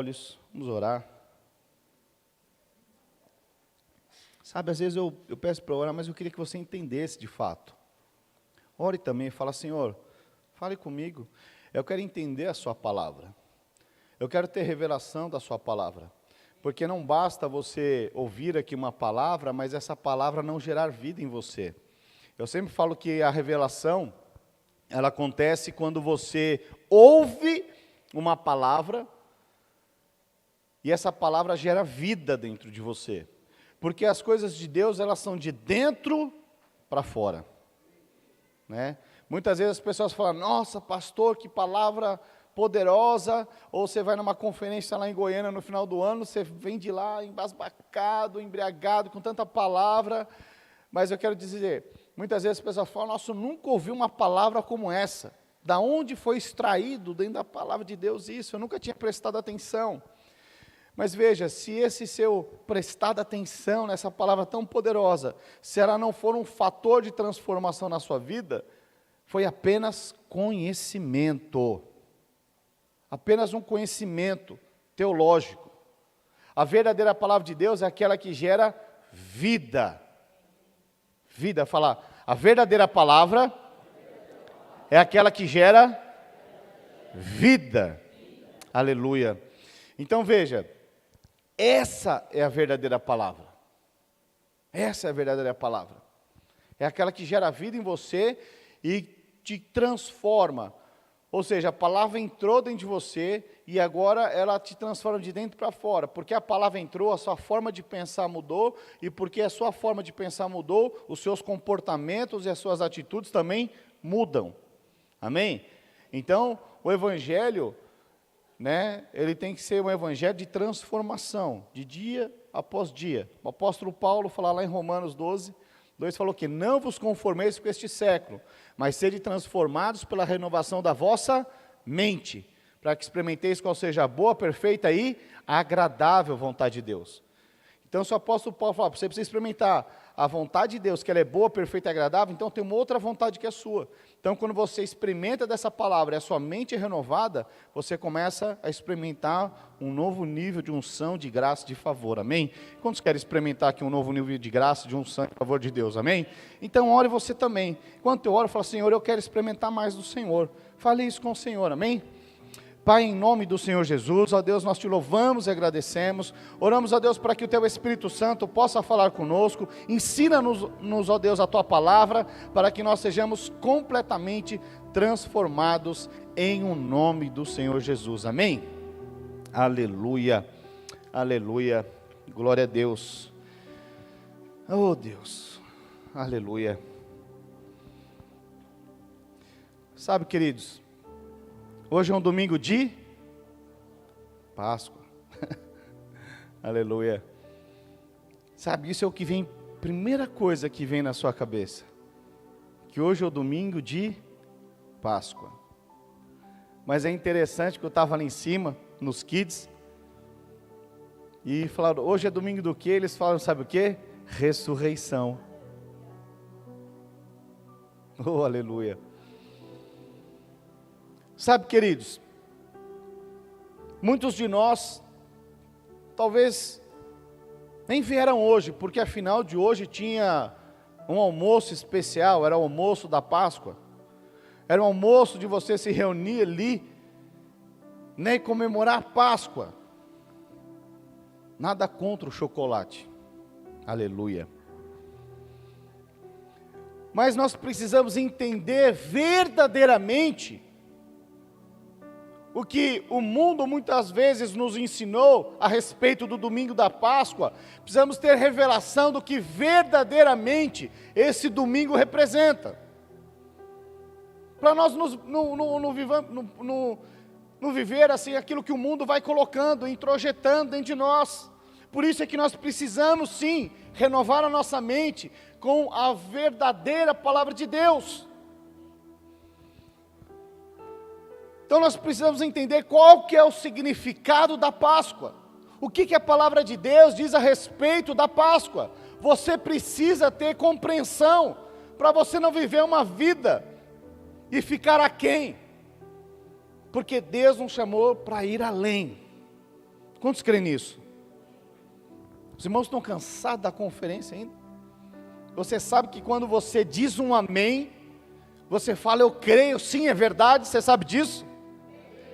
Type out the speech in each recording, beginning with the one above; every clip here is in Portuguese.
olhos, vamos orar. Sabe, às vezes eu peço para orar, mas eu queria que você entendesse de fato. Ore também, fala, Senhor, fale comigo. Eu quero entender a sua palavra. Eu quero ter revelação da sua palavra. Porque não basta você ouvir aqui uma palavra, mas essa palavra não gerar vida em você. Eu sempre falo que a revelação, ela acontece quando você ouve uma palavra e essa palavra gera vida dentro de você. Porque as coisas de Deus, elas são de dentro para fora. Né? Muitas vezes as pessoas falam, nossa, pastor, que palavra poderosa. Ou você vai numa conferência lá em Goiânia no final do ano, você vem de lá embasbacado, embriagado, com tanta palavra. Mas eu quero dizer, muitas vezes as pessoas falam, nossa, eu nunca ouvi uma palavra como essa. Da onde foi extraído dentro da palavra de Deus isso? Eu nunca tinha prestado atenção. Mas veja, se esse seu prestar atenção nessa palavra tão poderosa, se ela não for um fator de transformação na sua vida, foi apenas conhecimento. Apenas um conhecimento teológico. A verdadeira palavra de Deus é aquela que gera vida. Vida, falar, a verdadeira palavra é aquela que gera vida. Aleluia. Então veja, essa é a verdadeira palavra. Essa é a verdadeira palavra. É aquela que gera vida em você e te transforma. Ou seja, a palavra entrou dentro de você e agora ela te transforma de dentro para fora. Porque a palavra entrou, a sua forma de pensar mudou, e porque a sua forma de pensar mudou, os seus comportamentos e as suas atitudes também mudam. Amém? Então, o Evangelho, né, ele tem que ser um evangelho de transformação, de dia após dia. O apóstolo Paulo fala lá em Romanos 12, 2, falou que não vos conformeis com este século, mas sede transformados pela renovação da vossa mente, para que experimenteis qual seja a boa, perfeita e agradável vontade de Deus. Então, se o apóstolo Paulo fala, você precisa experimentar a vontade de Deus, que ela é boa, perfeita e agradável, então tem uma outra vontade que é sua. Então, quando você experimenta dessa palavra e a sua mente é renovada, você começa a experimentar um novo nível de unção, de graça, de favor, amém? Quantos querem experimentar aqui um novo nível de graça, de unção, de favor de Deus, amém? Então, ore você também. Enquanto eu oro, eu falo, Senhor, eu quero experimentar mais do Senhor. Fale isso com o Senhor, amém? Pai, em nome do Senhor Jesus, ó Deus, nós te louvamos e agradecemos, oramos, ó Deus, para que o Teu Espírito Santo possa falar conosco, ensina-nos, ó Deus, a Tua palavra, para que nós sejamos completamente transformados em o nome do Senhor Jesus, amém? Aleluia, aleluia, glória a Deus, oh Deus, aleluia. Sabe, queridos, hoje é um domingo de Páscoa. Aleluia. Sabe, isso é o que vem, primeira coisa que vem na sua cabeça. Que hoje é o domingo de Páscoa. Mas é interessante que eu estava lá em cima, nos kids, e falaram, hoje é domingo do quê? Eles falaram, sabe o quê? Ressurreição. Oh, aleluia. Sabe, queridos, muitos de nós, talvez, nem vieram hoje, porque afinal de hoje tinha um almoço especial, era o almoço da Páscoa, era o almoço de você se reunir ali, né, e comemorar a Páscoa. Nada contra o chocolate, aleluia. Mas nós precisamos entender verdadeiramente o que o mundo muitas vezes nos ensinou a respeito do domingo da Páscoa. Precisamos ter revelação do que verdadeiramente esse domingo representa. Para nós não viver assim aquilo que o mundo vai colocando, introjetando dentro de nós. Por isso é que nós precisamos sim renovar a nossa mente com a verdadeira palavra de Deus. Então nós precisamos entender qual que é o significado da Páscoa. O que a palavra de Deus diz a respeito da Páscoa. Você precisa ter compreensão, para você não viver uma vida e ficar aquém. Porque Deus nos chamou para ir além. Quantos creem nisso? Os irmãos estão cansados da conferência ainda? Você sabe que quando você diz um amém, você fala eu creio, sim, é verdade, você sabe disso?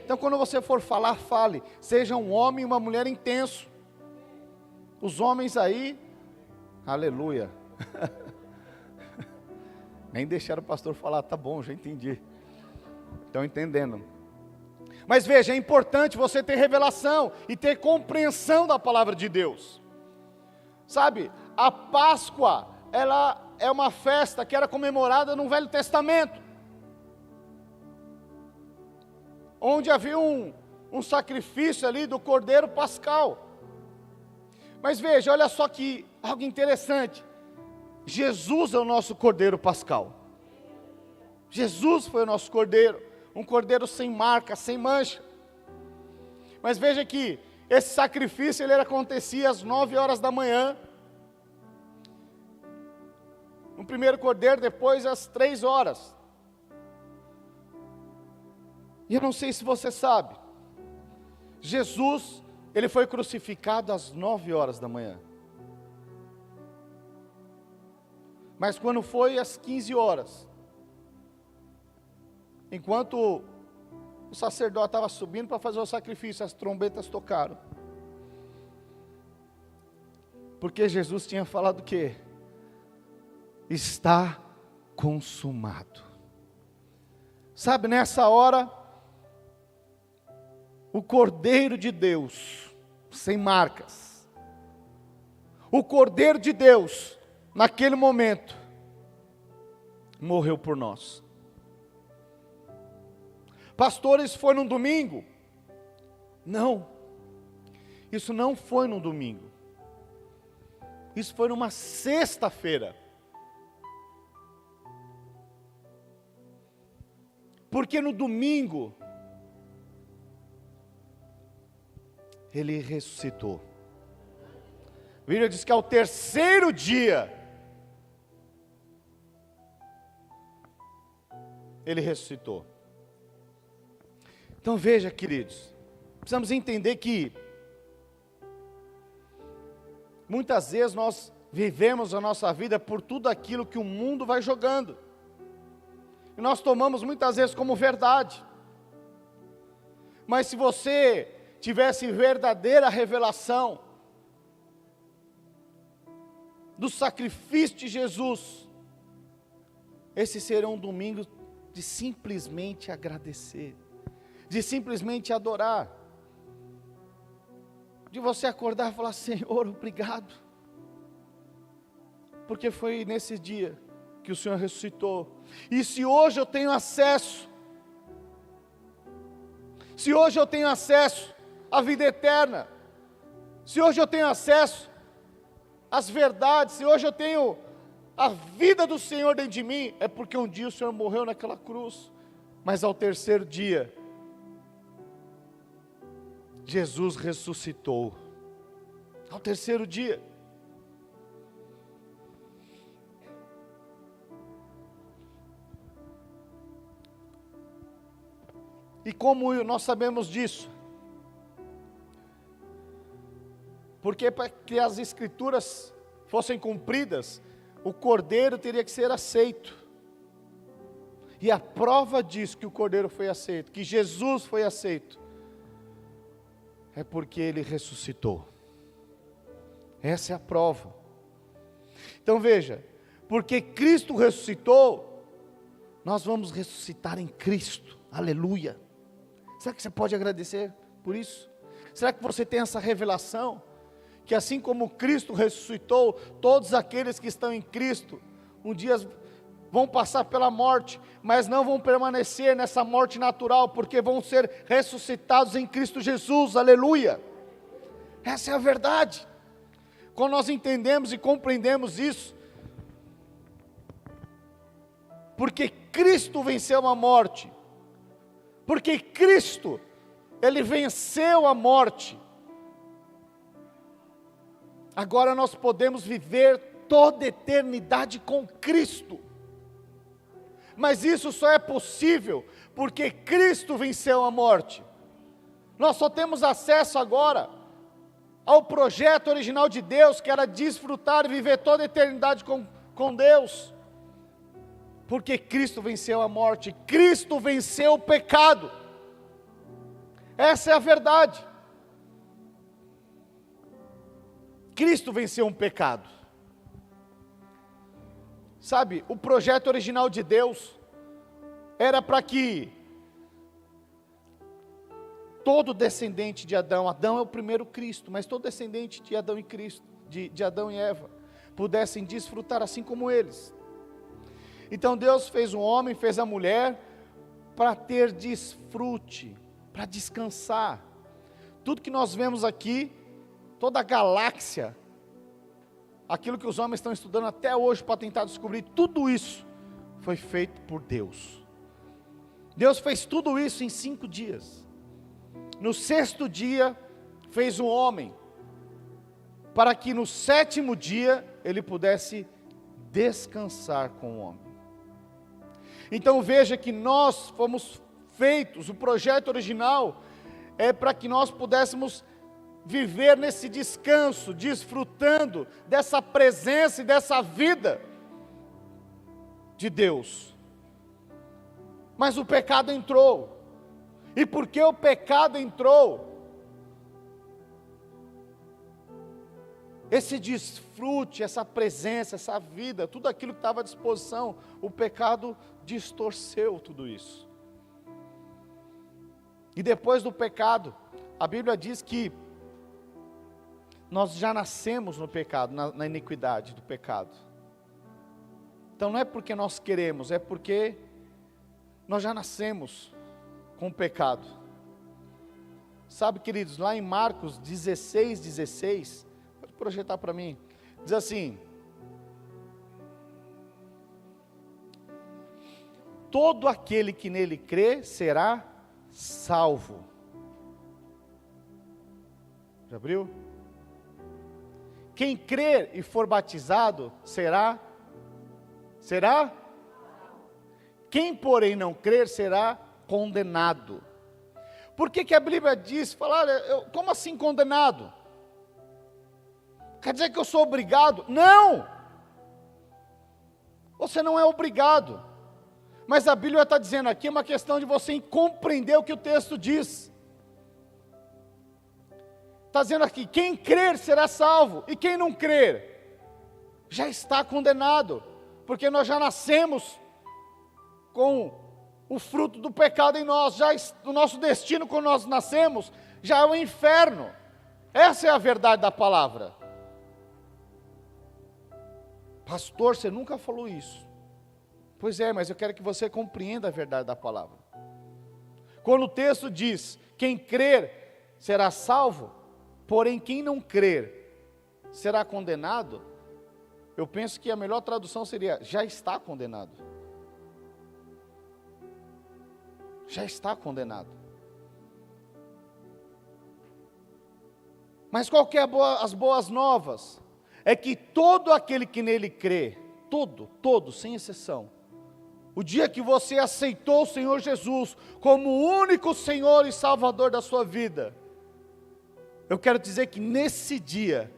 Então quando você for falar, fale, seja um homem e uma mulher intenso. Os homens aí, aleluia, nem deixaram o pastor falar, tá bom, já entendi, estão entendendo. Mas veja, é importante você ter revelação e ter compreensão da palavra de Deus. Sabe, a Páscoa, ela é uma festa que era comemorada no Velho Testamento, onde havia um sacrifício ali do Cordeiro Pascal. Mas veja, olha só que algo interessante, Jesus é o nosso Cordeiro Pascal. Jesus foi o nosso Cordeiro, um Cordeiro sem marca, sem mancha. Mas veja que esse sacrifício ele acontecia às 9 horas da manhã, no primeiro cordeiro, depois às 3 horas. E eu não sei se você sabe, Jesus, ele foi crucificado às 9 horas da manhã. Mas quando foi às 15 horas, enquanto o sacerdote estava subindo para fazer o sacrifício, as trombetas tocaram. Porque Jesus tinha falado o quê? Está consumado. Sabe, nessa hora, o Cordeiro de Deus, sem marcas, o Cordeiro de Deus, naquele momento, morreu por nós. Pastores, foi num domingo? Não, isso não foi num domingo, isso foi numa sexta-feira. Porque no domingo, ele ressuscitou. A Bíblia diz que ao terceiro dia, ele ressuscitou. Então veja, queridos, precisamos entender que muitas vezes nós vivemos a nossa vida por tudo aquilo que o mundo vai jogando. E nós tomamos muitas vezes como verdade. Mas se você tivesse verdadeira revelação do sacrifício de Jesus, esse seria um domingo de simplesmente agradecer, de simplesmente adorar, de você acordar e falar: Senhor, obrigado, porque foi nesse dia que o Senhor ressuscitou. E se hoje eu tenho acesso, se hoje eu tenho acesso à vida eterna, se hoje eu tenho acesso às verdades, se hoje eu tenho a vida do Senhor dentro de mim, é porque um dia o Senhor morreu naquela cruz, mas ao terceiro dia, Jesus ressuscitou. Ao terceiro dia. E como nós sabemos disso? Porque para que as escrituras fossem cumpridas, o cordeiro teria que ser aceito. E a prova disso que o cordeiro foi aceito, que Jesus foi aceito, é porque ele ressuscitou. Essa é a prova. Então veja, porque Cristo ressuscitou, nós vamos ressuscitar em Cristo. Aleluia. Será que você pode agradecer por isso? Será que você tem essa revelação? Que assim como Cristo ressuscitou, todos aqueles que estão em Cristo, um dia vão passar pela morte, mas não vão permanecer nessa morte natural, porque vão ser ressuscitados em Cristo Jesus, aleluia. Essa é a verdade. Quando nós entendemos e compreendemos isso, porque Cristo venceu a morte, porque Cristo, Ele venceu a morte, agora nós podemos viver toda a eternidade com Cristo. Mas isso só é possível porque Cristo venceu a morte. Nós só temos acesso agora ao projeto original de Deus, que era desfrutar e viver toda a eternidade com Deus. Porque Cristo venceu a morte, Cristo venceu o pecado. Essa é a verdade. Cristo venceu um pecado. Sabe, o projeto original de Deus era para que todo descendente de Adão, Adão é o primeiro Cristo, mas todo descendente de Adão e Cristo, de Adão e Eva, pudessem desfrutar assim como eles. Então Deus fez o homem, fez a mulher, para ter desfrute, para descansar. Tudo que nós vemos aqui, toda a galáxia, aquilo que os homens estão estudando até hoje para tentar descobrir, tudo isso foi feito por Deus. Deus fez tudo isso em 5 dias. No 6º dia, fez o homem, para que no 7º dia, ele pudesse descansar com o homem. Então veja que nós fomos feitos, o projeto original é para que nós pudéssemos viver nesse descanso, desfrutando dessa presença e dessa vida de Deus. Mas o pecado entrou, e porque o pecado entrou, esse desfrute, essa presença, essa vida, tudo aquilo que estava à disposição, o pecado distorceu tudo isso. E depois do pecado, a Bíblia diz que nós já nascemos no pecado, na iniquidade do pecado. Então não é porque nós queremos, é porque nós já nascemos com o pecado. Sabe, queridos, lá em Marcos 16, pode projetar para mim, diz assim: todo aquele que nele crê será salvo. Já abriu? Quem crer e for batizado será? Quem porém não crer será condenado. Por que a Bíblia diz, como assim condenado? Quer dizer que eu sou obrigado? Não! Você não é obrigado. Mas a Bíblia está dizendo aqui, é uma questão de você compreender o que o texto diz. Está dizendo aqui, quem crer será salvo, e quem não crer, já está condenado, porque nós já nascemos com o fruto do pecado em nós, o nosso destino quando nós nascemos, já é o inferno. Essa é a verdade da palavra. Pastor, você nunca falou isso. Pois é, mas eu quero que você compreenda a verdade da palavra. Quando o texto diz, quem crer será salvo, porém quem não crer será condenado, eu penso que a melhor tradução seria, já está condenado. Já está condenado. Mas qual que é as boas novas? É que todo aquele que nele crê, todo, sem exceção, o dia que você aceitou o Senhor Jesus como o único Senhor e Salvador da sua vida, eu quero dizer que nesse dia,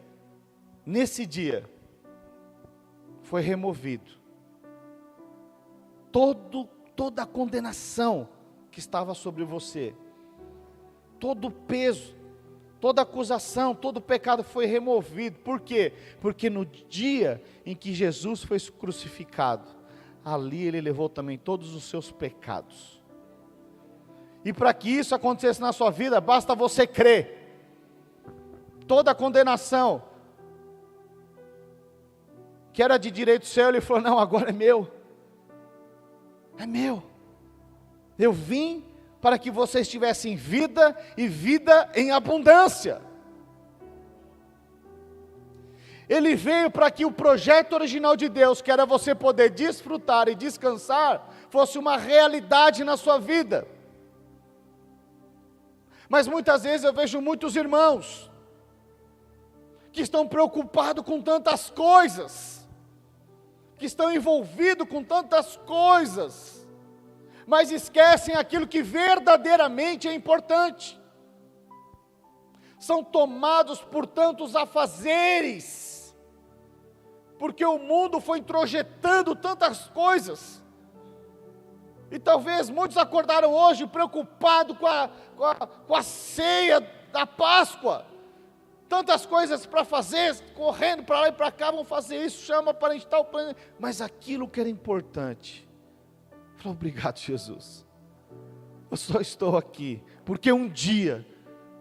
foi removido toda a condenação que estava sobre você, todo o peso, toda acusação, todo pecado foi removido. Por quê? Porque no dia em que Jesus foi crucificado, ali Ele levou também todos os seus pecados. E para que isso acontecesse na sua vida, basta você crer. Toda a condenação, que era de direito seu, Ele falou, não, agora é meu. É meu. Eu vim para que vocês tivessem vida e vida em abundância. Ele veio para que o projeto original de Deus, que era você poder desfrutar e descansar, fosse uma realidade na sua vida. Mas muitas vezes eu vejo muitos irmãos que estão preocupados com tantas coisas, que estão envolvidos com tantas coisas, mas esquecem aquilo que verdadeiramente é importante. são tomados por tantos afazeres, porque o mundo foi introjetando tantas coisas, e talvez muitos acordaram hoje preocupados com a ceia da Páscoa, tantas coisas para fazer, correndo para lá e para cá, vão fazer isso, chama para instalar o plano, mas aquilo que era importante, falou, obrigado Jesus, eu só estou aqui, porque um dia,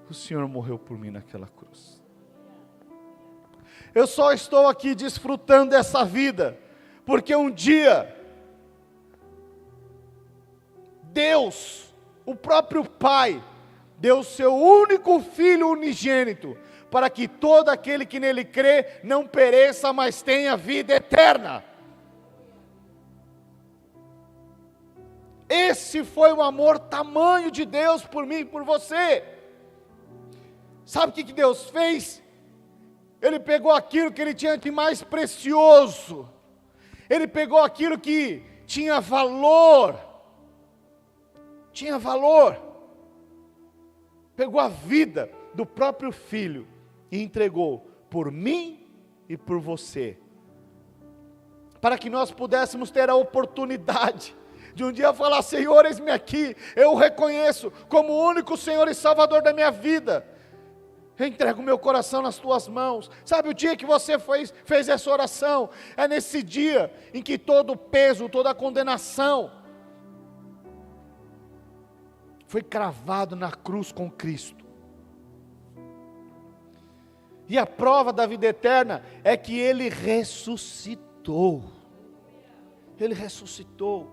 o Senhor morreu por mim naquela cruz, eu só estou aqui desfrutando dessa vida, porque um dia, Deus, o próprio Pai, deu o seu único Filho unigênito, para que todo aquele que nele crê, não pereça, mas tenha vida eterna. Esse foi o amor tamanho de Deus por mim e por você. Sabe o que Deus fez? Ele pegou aquilo que ele tinha de mais precioso, ele pegou aquilo que tinha valor, pegou a vida do próprio Filho e entregou por mim e por você, para que nós pudéssemos ter a oportunidade de um dia falar, Senhor, eis-me aqui, eu o reconheço como o único Senhor e Salvador da minha vida, eu entrego o meu coração nas tuas mãos. Sabe o dia que você fez essa oração, é nesse dia em que todo o peso, toda a condenação, foi cravado na cruz com Cristo. E a prova da vida eterna é que Ele ressuscitou. Ele ressuscitou.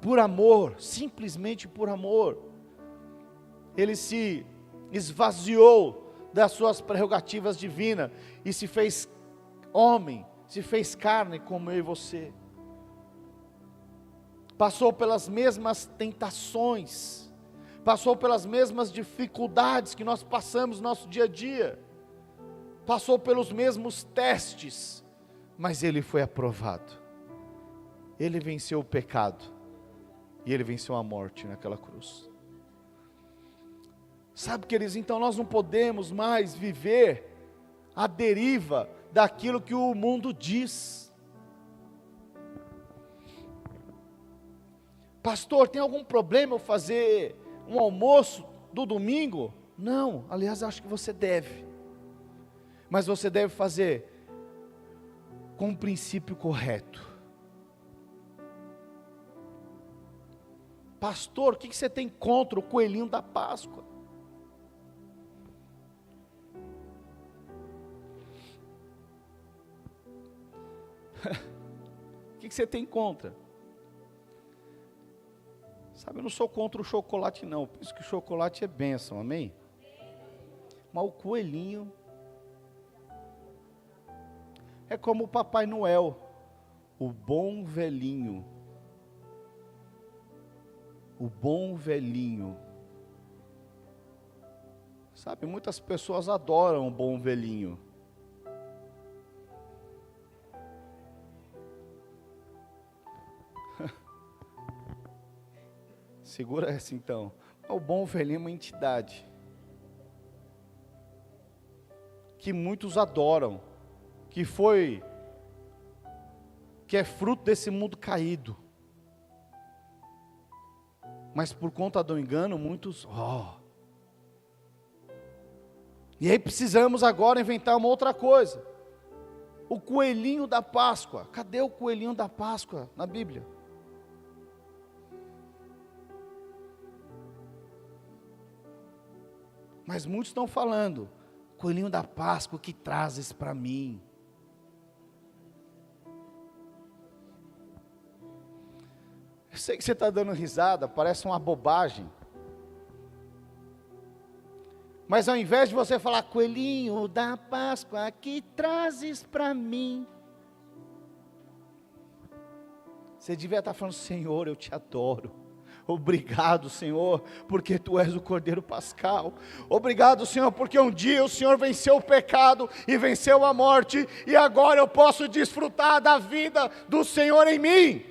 Por amor, simplesmente por amor. Ele se esvaziou das suas prerrogativas divinas e se fez homem, se fez carne como eu e você. Passou pelas mesmas tentações, passou pelas mesmas dificuldades que nós passamos no nosso dia a dia, passou pelos mesmos testes, mas Ele foi aprovado, Ele venceu o pecado, e Ele venceu a morte naquela cruz. Sabe, queridos, então nós não podemos mais viver à deriva daquilo que o mundo diz. Pastor, tem algum problema eu fazer um almoço do domingo? Não, aliás, acho que você deve. Mas você deve fazer com o princípio correto. Pastor, o que você tem contra o coelhinho da Páscoa? O que você tem contra? Sabe, eu não sou contra o chocolate não, por isso que o chocolate é bênção, amém? Mas o coelhinho é como o Papai Noel, o bom velhinho. O bom velhinho. Sabe, muitas pessoas adoram o bom velhinho. Segura essa então. O bom velhinho é uma entidade que muitos adoram, que é fruto desse mundo caído. Mas por conta do engano, muitos, E aí precisamos agora inventar uma outra coisa. O coelhinho da Páscoa. Cadê o coelhinho da Páscoa na Bíblia? Mas muitos estão falando, coelhinho da Páscoa, que trazes para mim? Eu sei que você está dando risada, parece uma bobagem. Mas ao invés de você falar, coelhinho da Páscoa, que trazes para mim? Você devia estar falando, Senhor, eu te adoro. Obrigado, Senhor, porque Tu és o Cordeiro Pascal. Obrigado, Senhor, porque um dia o Senhor venceu o pecado e venceu a morte, e agora eu posso desfrutar da vida do Senhor em mim.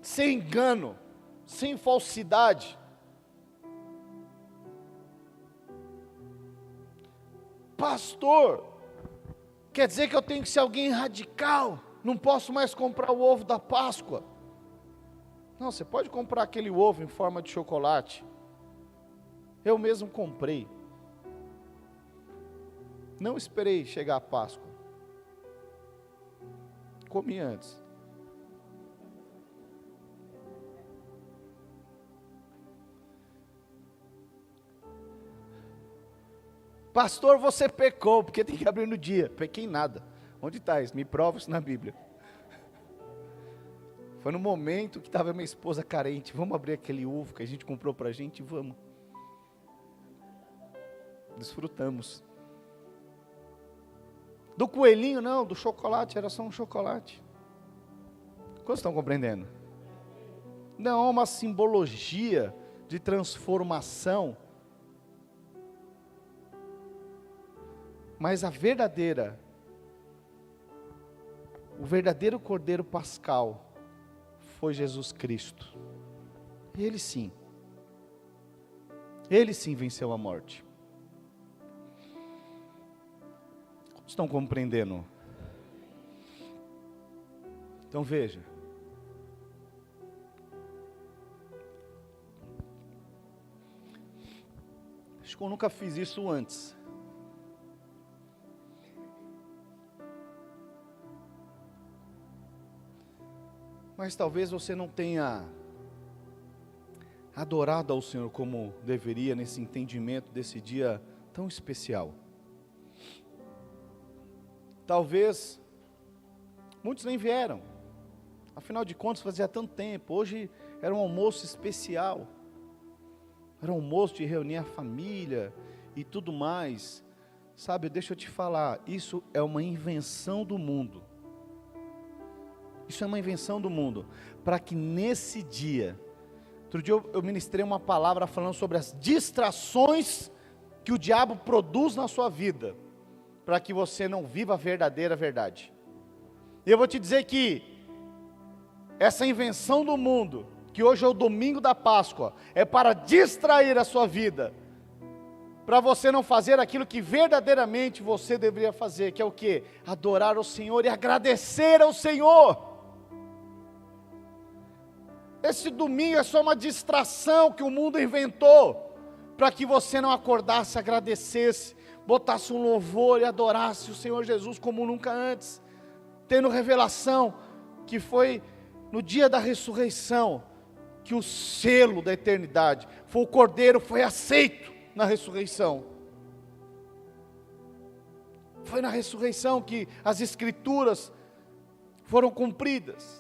Sem engano, sem falsidade. pastor, quer dizer que eu tenho que ser alguém radical? Não posso mais comprar o ovo da Páscoa? Não, você pode comprar aquele ovo em forma de chocolate. Eu mesmo comprei. Não esperei chegar a Páscoa. Comi antes. Pastor, você pecou, porque tem que abrir no dia. Pequei em nada. Onde está isso? Me prova isso na Bíblia. Foi no momento que estava minha esposa carente. Vamos abrir aquele ovo que a gente comprou para a gente? Vamos. Desfrutamos. Do coelhinho não, do chocolate, era só um chocolate. Quantos estão compreendendo? Não, é uma simbologia de transformação. Mas o verdadeiro Cordeiro Pascal foi Jesus Cristo. Ele sim venceu a morte. Estão compreendendo? Então veja. Acho que eu nunca fiz isso antes. Mas talvez você não tenha adorado ao Senhor como deveria nesse entendimento desse dia tão especial. Talvez muitos nem vieram. Afinal de contas fazia tanto tempo. Hoje era um almoço especial. Era um almoço de reunir a família e tudo mais. Sabe, deixa eu te falar, isso é uma invenção do mundo. Isso é uma invenção do mundo, para que nesse dia, outro dia eu ministrei uma palavra falando sobre as distrações que o diabo produz na sua vida, para que você não viva a verdadeira verdade. E eu vou te dizer que essa invenção do mundo, que hoje é o domingo da Páscoa, é para distrair a sua vida, para você não fazer aquilo que verdadeiramente você deveria fazer, que é o quê? Adorar o Senhor e agradecer ao Senhor. Esse domingo é só uma distração que o mundo inventou, para que você não acordasse, agradecesse, botasse um louvor e adorasse o Senhor Jesus como nunca antes, tendo revelação que foi no dia da ressurreição, que o selo da eternidade, o Cordeiro foi aceito na ressurreição. Foi na ressurreição que as Escrituras foram cumpridas.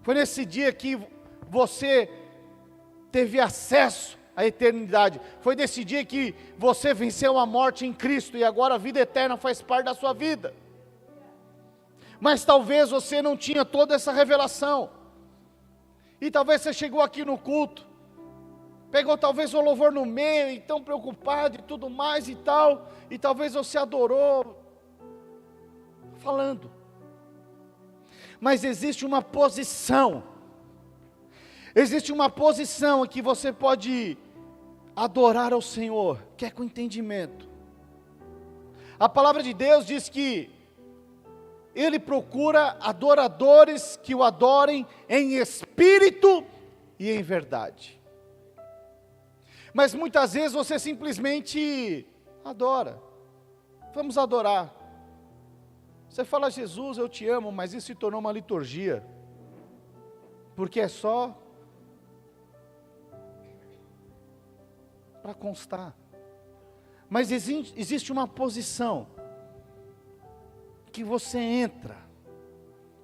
Foi nesse dia que você teve acesso à eternidade. Foi nesse dia que você venceu a morte em Cristo e agora a vida eterna faz parte da sua vida. Mas talvez você não tinha toda essa revelação. E talvez você chegou aqui no culto, pegou talvez o louvor no meio, e tão preocupado e tudo mais e tal, e talvez você adorou falando. Mas existe uma posição em que você pode adorar ao Senhor, que é com entendimento. A palavra de Deus diz que Ele procura adoradores que o adorem em espírito e em verdade. Mas muitas vezes você simplesmente adora. Vamos adorar. Você fala, Jesus, eu te amo, mas isso se tornou uma liturgia. Porque é só para constar. Mas existe uma posição que você entra,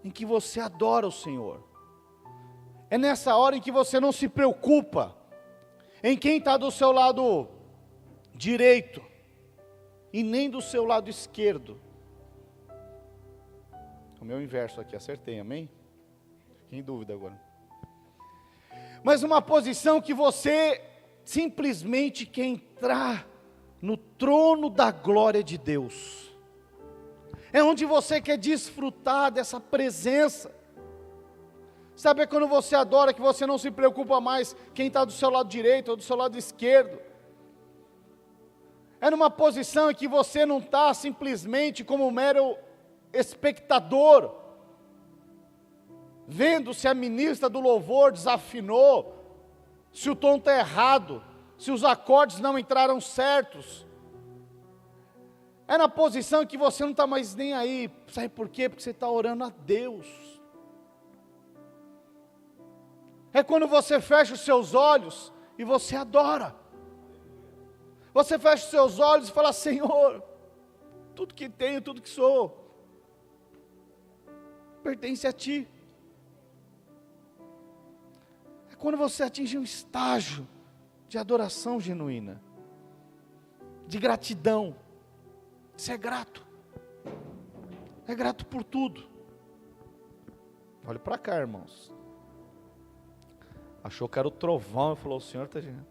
em que você adora o Senhor. É nessa hora em que você não se preocupa em quem está do seu lado direito e nem do seu lado esquerdo. O meu inverso aqui, acertei, amém? Fiquei em dúvida agora. Mas uma posição que você simplesmente quer entrar no trono da glória de Deus. É onde você quer desfrutar dessa presença. Sabe quando você adora, que você não se preocupa mais quem está do seu lado direito ou do seu lado esquerdo. É numa posição em que você não está simplesmente como um mero espectador, vendo se a ministra do louvor desafinou, se o tom está errado, se os acordes não entraram certos. É na posição que você não está mais nem aí. Sabe por quê? Porque você está orando a Deus. É quando você fecha os seus olhos e você adora. Você fecha os seus olhos e fala: Senhor, tudo que tenho, tudo que sou, pertence a Ti. É quando você atinge um estágio de adoração genuína, de gratidão. Você é grato. É grato por tudo. Olha para cá, irmãos. Achou que era o trovão e falou: o Senhor está chegando.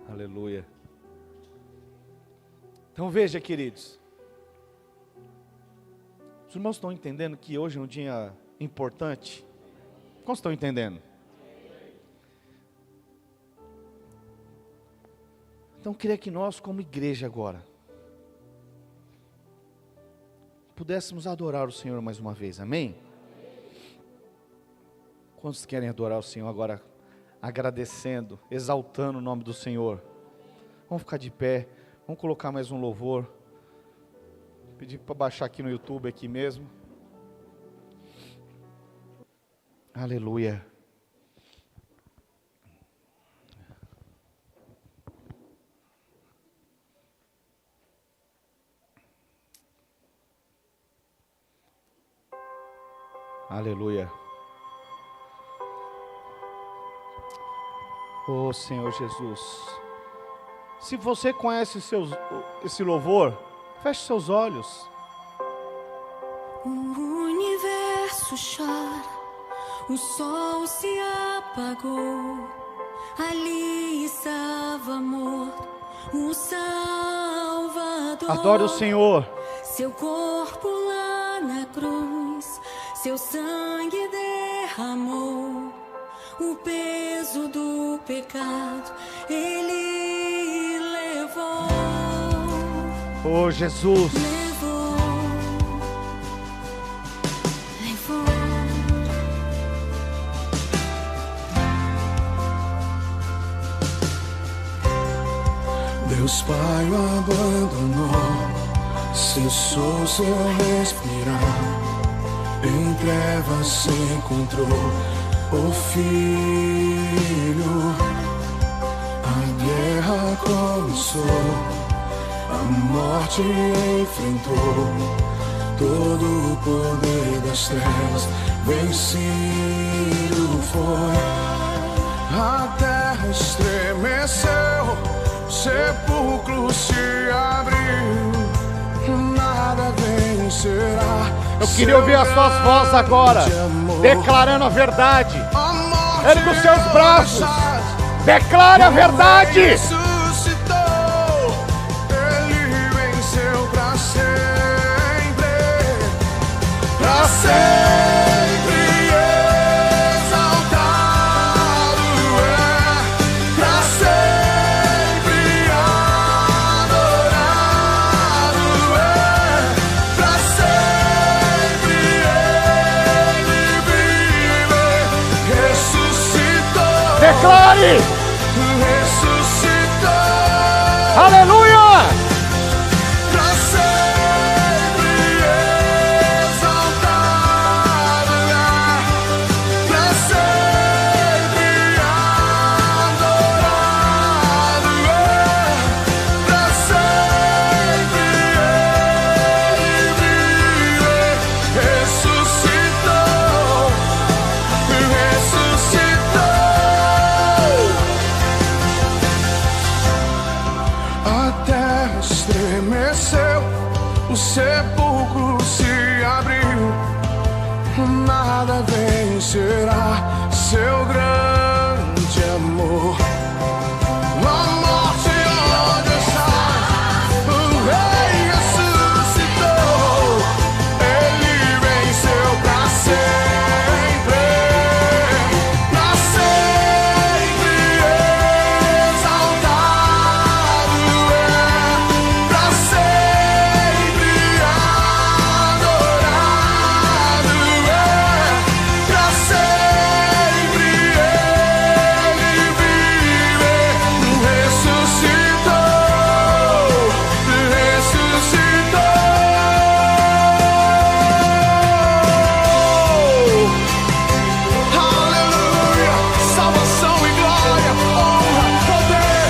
Aleluia. Então veja, queridos. Os irmãos estão entendendo que hoje é um dia importante? Como estão entendendo? Então eu queria que nós, como igreja agora, pudéssemos adorar o Senhor mais uma vez, amém? Quantos querem adorar o Senhor agora, agradecendo, exaltando o nome do Senhor? Vamos ficar de pé, vamos colocar mais um louvor. Pedir para baixar aqui no YouTube, aqui mesmo. Aleluia. Aleluia. Oh Senhor Jesus, se você conhece esse louvor, feche seus olhos. O universo chora, o sol se apagou, ali estava morto o Salvador. Adore o Senhor. Seu corpo lá na cruz, seu sangue derramou, o peso do pecado Ele levou. Oh Jesus. Levou. Deus Pai o abandonou, cessou seu respirar, em trevas se encontrou o Filho. A guerra começou, a morte enfrentou, todo o poder das trevas vencido foi. A terra estremeceu, o sepulcro se abriu, nada vencerá. Eu queria ouvir as suas vozes agora, declarando a verdade. Ergue os seus braços, declare a verdade. Ele venceu para sempre, para sempre exaltado é, para sempre adorado é, para sempre ele vive, ressuscitou. Declare. Ressuscitou. Aleluia. Pra sempre exaltado é, pra sempre adorado é, pra sempre ele vive, ressuscitou, ressuscitou.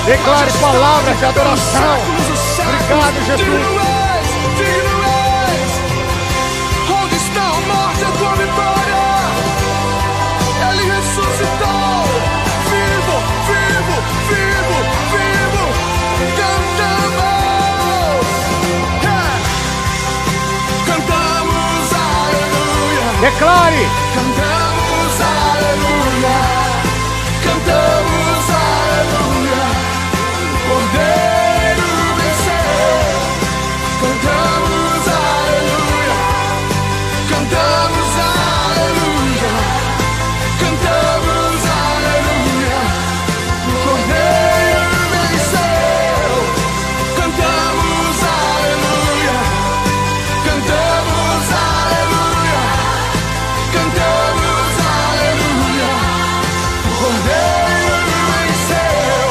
Declare palavras de adoração. Obrigado, Jesus. Digno és. Onde está a morte, a tua vitória? Ele ressuscitou. Vivo, vivo, vivo, vivo. Cantamos. Cantamos, aleluia. Declare. Cantamos, aleluia. Cantamos, aleluia. Cordeiro venceu. Cantamos, aleluia. Cantamos, aleluia. Cantamos, aleluia. Cordeiro venceu. Cantamos, aleluia. Cantamos, aleluia. Cantamos, aleluia. Cordeiro venceu.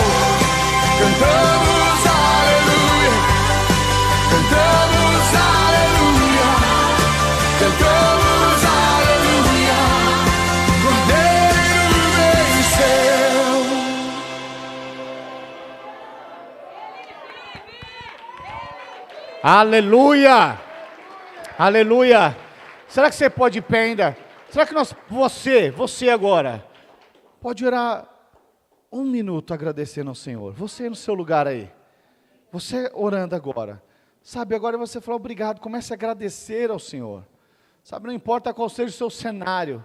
Cantamos, aleluia. Cantamos, aleluia. Cantamos, aleluia. Cordeiro venceu. Aleluia! Aleluia! Será que você pode ir pé ainda? Será que você agora, pode orar um minuto agradecendo ao Senhor? Você no seu lugar aí. Você orando agora. Sabe, agora você fala obrigado, comece a agradecer ao Senhor. Sabe, não importa qual seja o seu cenário.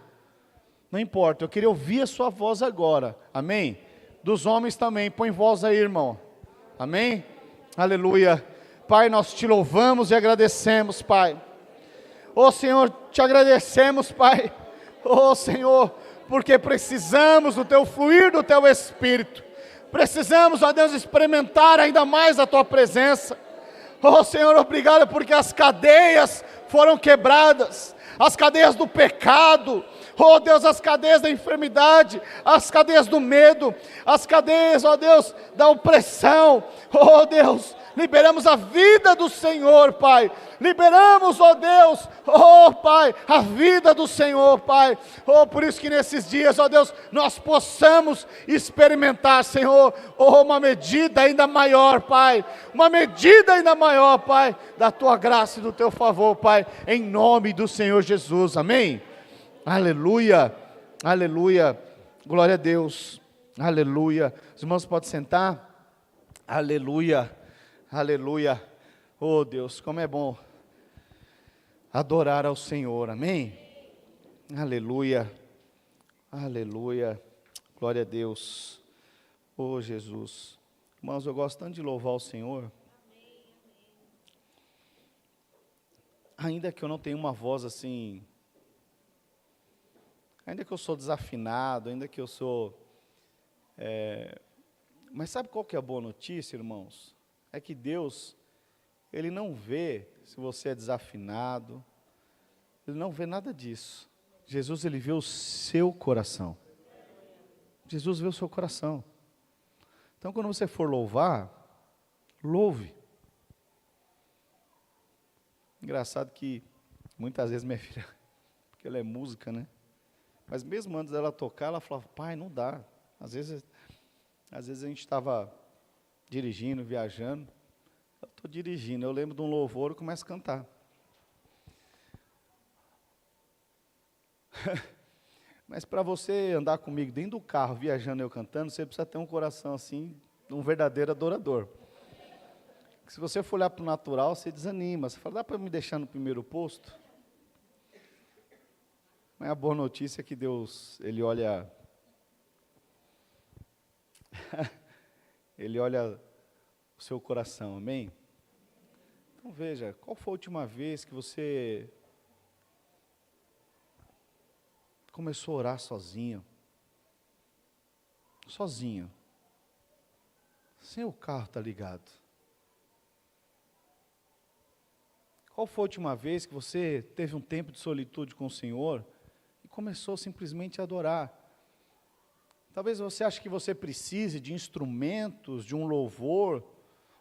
Não importa, eu queria ouvir a sua voz agora. Amém? Dos homens também, põe voz aí, irmão. Amém? Aleluia. Pai, nós te louvamos e agradecemos, Pai. Ô Senhor, te agradecemos, Pai. Ô Senhor, porque precisamos do Teu fluir, do Teu Espírito. Precisamos, ó Deus, experimentar ainda mais a Tua presença. Ô Senhor, obrigado porque as cadeias foram quebradas. As cadeias do pecado. Oh Deus, as cadeias da enfermidade, as cadeias do medo, as cadeias, ó Deus, da opressão. Oh Deus, liberamos a vida do Senhor, Pai. Liberamos, ó Deus, oh Pai, a vida do Senhor, Pai. Oh, por isso que nesses dias, ó Deus, nós possamos experimentar, Senhor, oh, uma medida ainda maior, Pai. Uma medida ainda maior, Pai, da Tua graça e do Teu favor, Pai. Em nome do Senhor Jesus, amém? Aleluia, aleluia, glória a Deus, aleluia. Os irmãos podem sentar, aleluia, aleluia. Oh Deus, como é bom adorar ao Senhor, amém? Aleluia, aleluia, glória a Deus. Oh Jesus, irmãos, eu gosto tanto de louvar o Senhor. Ainda que eu não tenha uma voz assim, ainda que eu sou desafinado, ainda que eu sou... Mas sabe qual que é a boa notícia, irmãos? É que Deus, Ele não vê se você é desafinado, Ele não vê nada disso. Jesus, Ele vê o seu coração. Jesus vê o seu coração. Então, quando você for louvar, louve. Engraçado que, muitas vezes, minha filha, porque ela é música, né? Mas mesmo antes dela tocar, ela falava, pai, não dá. Às vezes a gente estava dirigindo, viajando. Eu estou dirigindo, eu lembro de um louvor e começo a cantar. Mas para você andar comigo dentro do carro, viajando e eu cantando, você precisa ter um coração assim, um verdadeiro adorador. Porque se você for olhar para o natural, você desanima. Você fala, dá para me deixar no primeiro posto? Mas a boa notícia é que Deus, Ele olha... Ele olha o seu coração, amém? Então veja, qual foi a última vez que você começou a orar sozinho? Sozinho. Sem o carro estar ligado. Qual foi a última vez que você teve um tempo de solitude com o Senhor e começou simplesmente a adorar? Talvez você ache que você precise de instrumentos, de um louvor,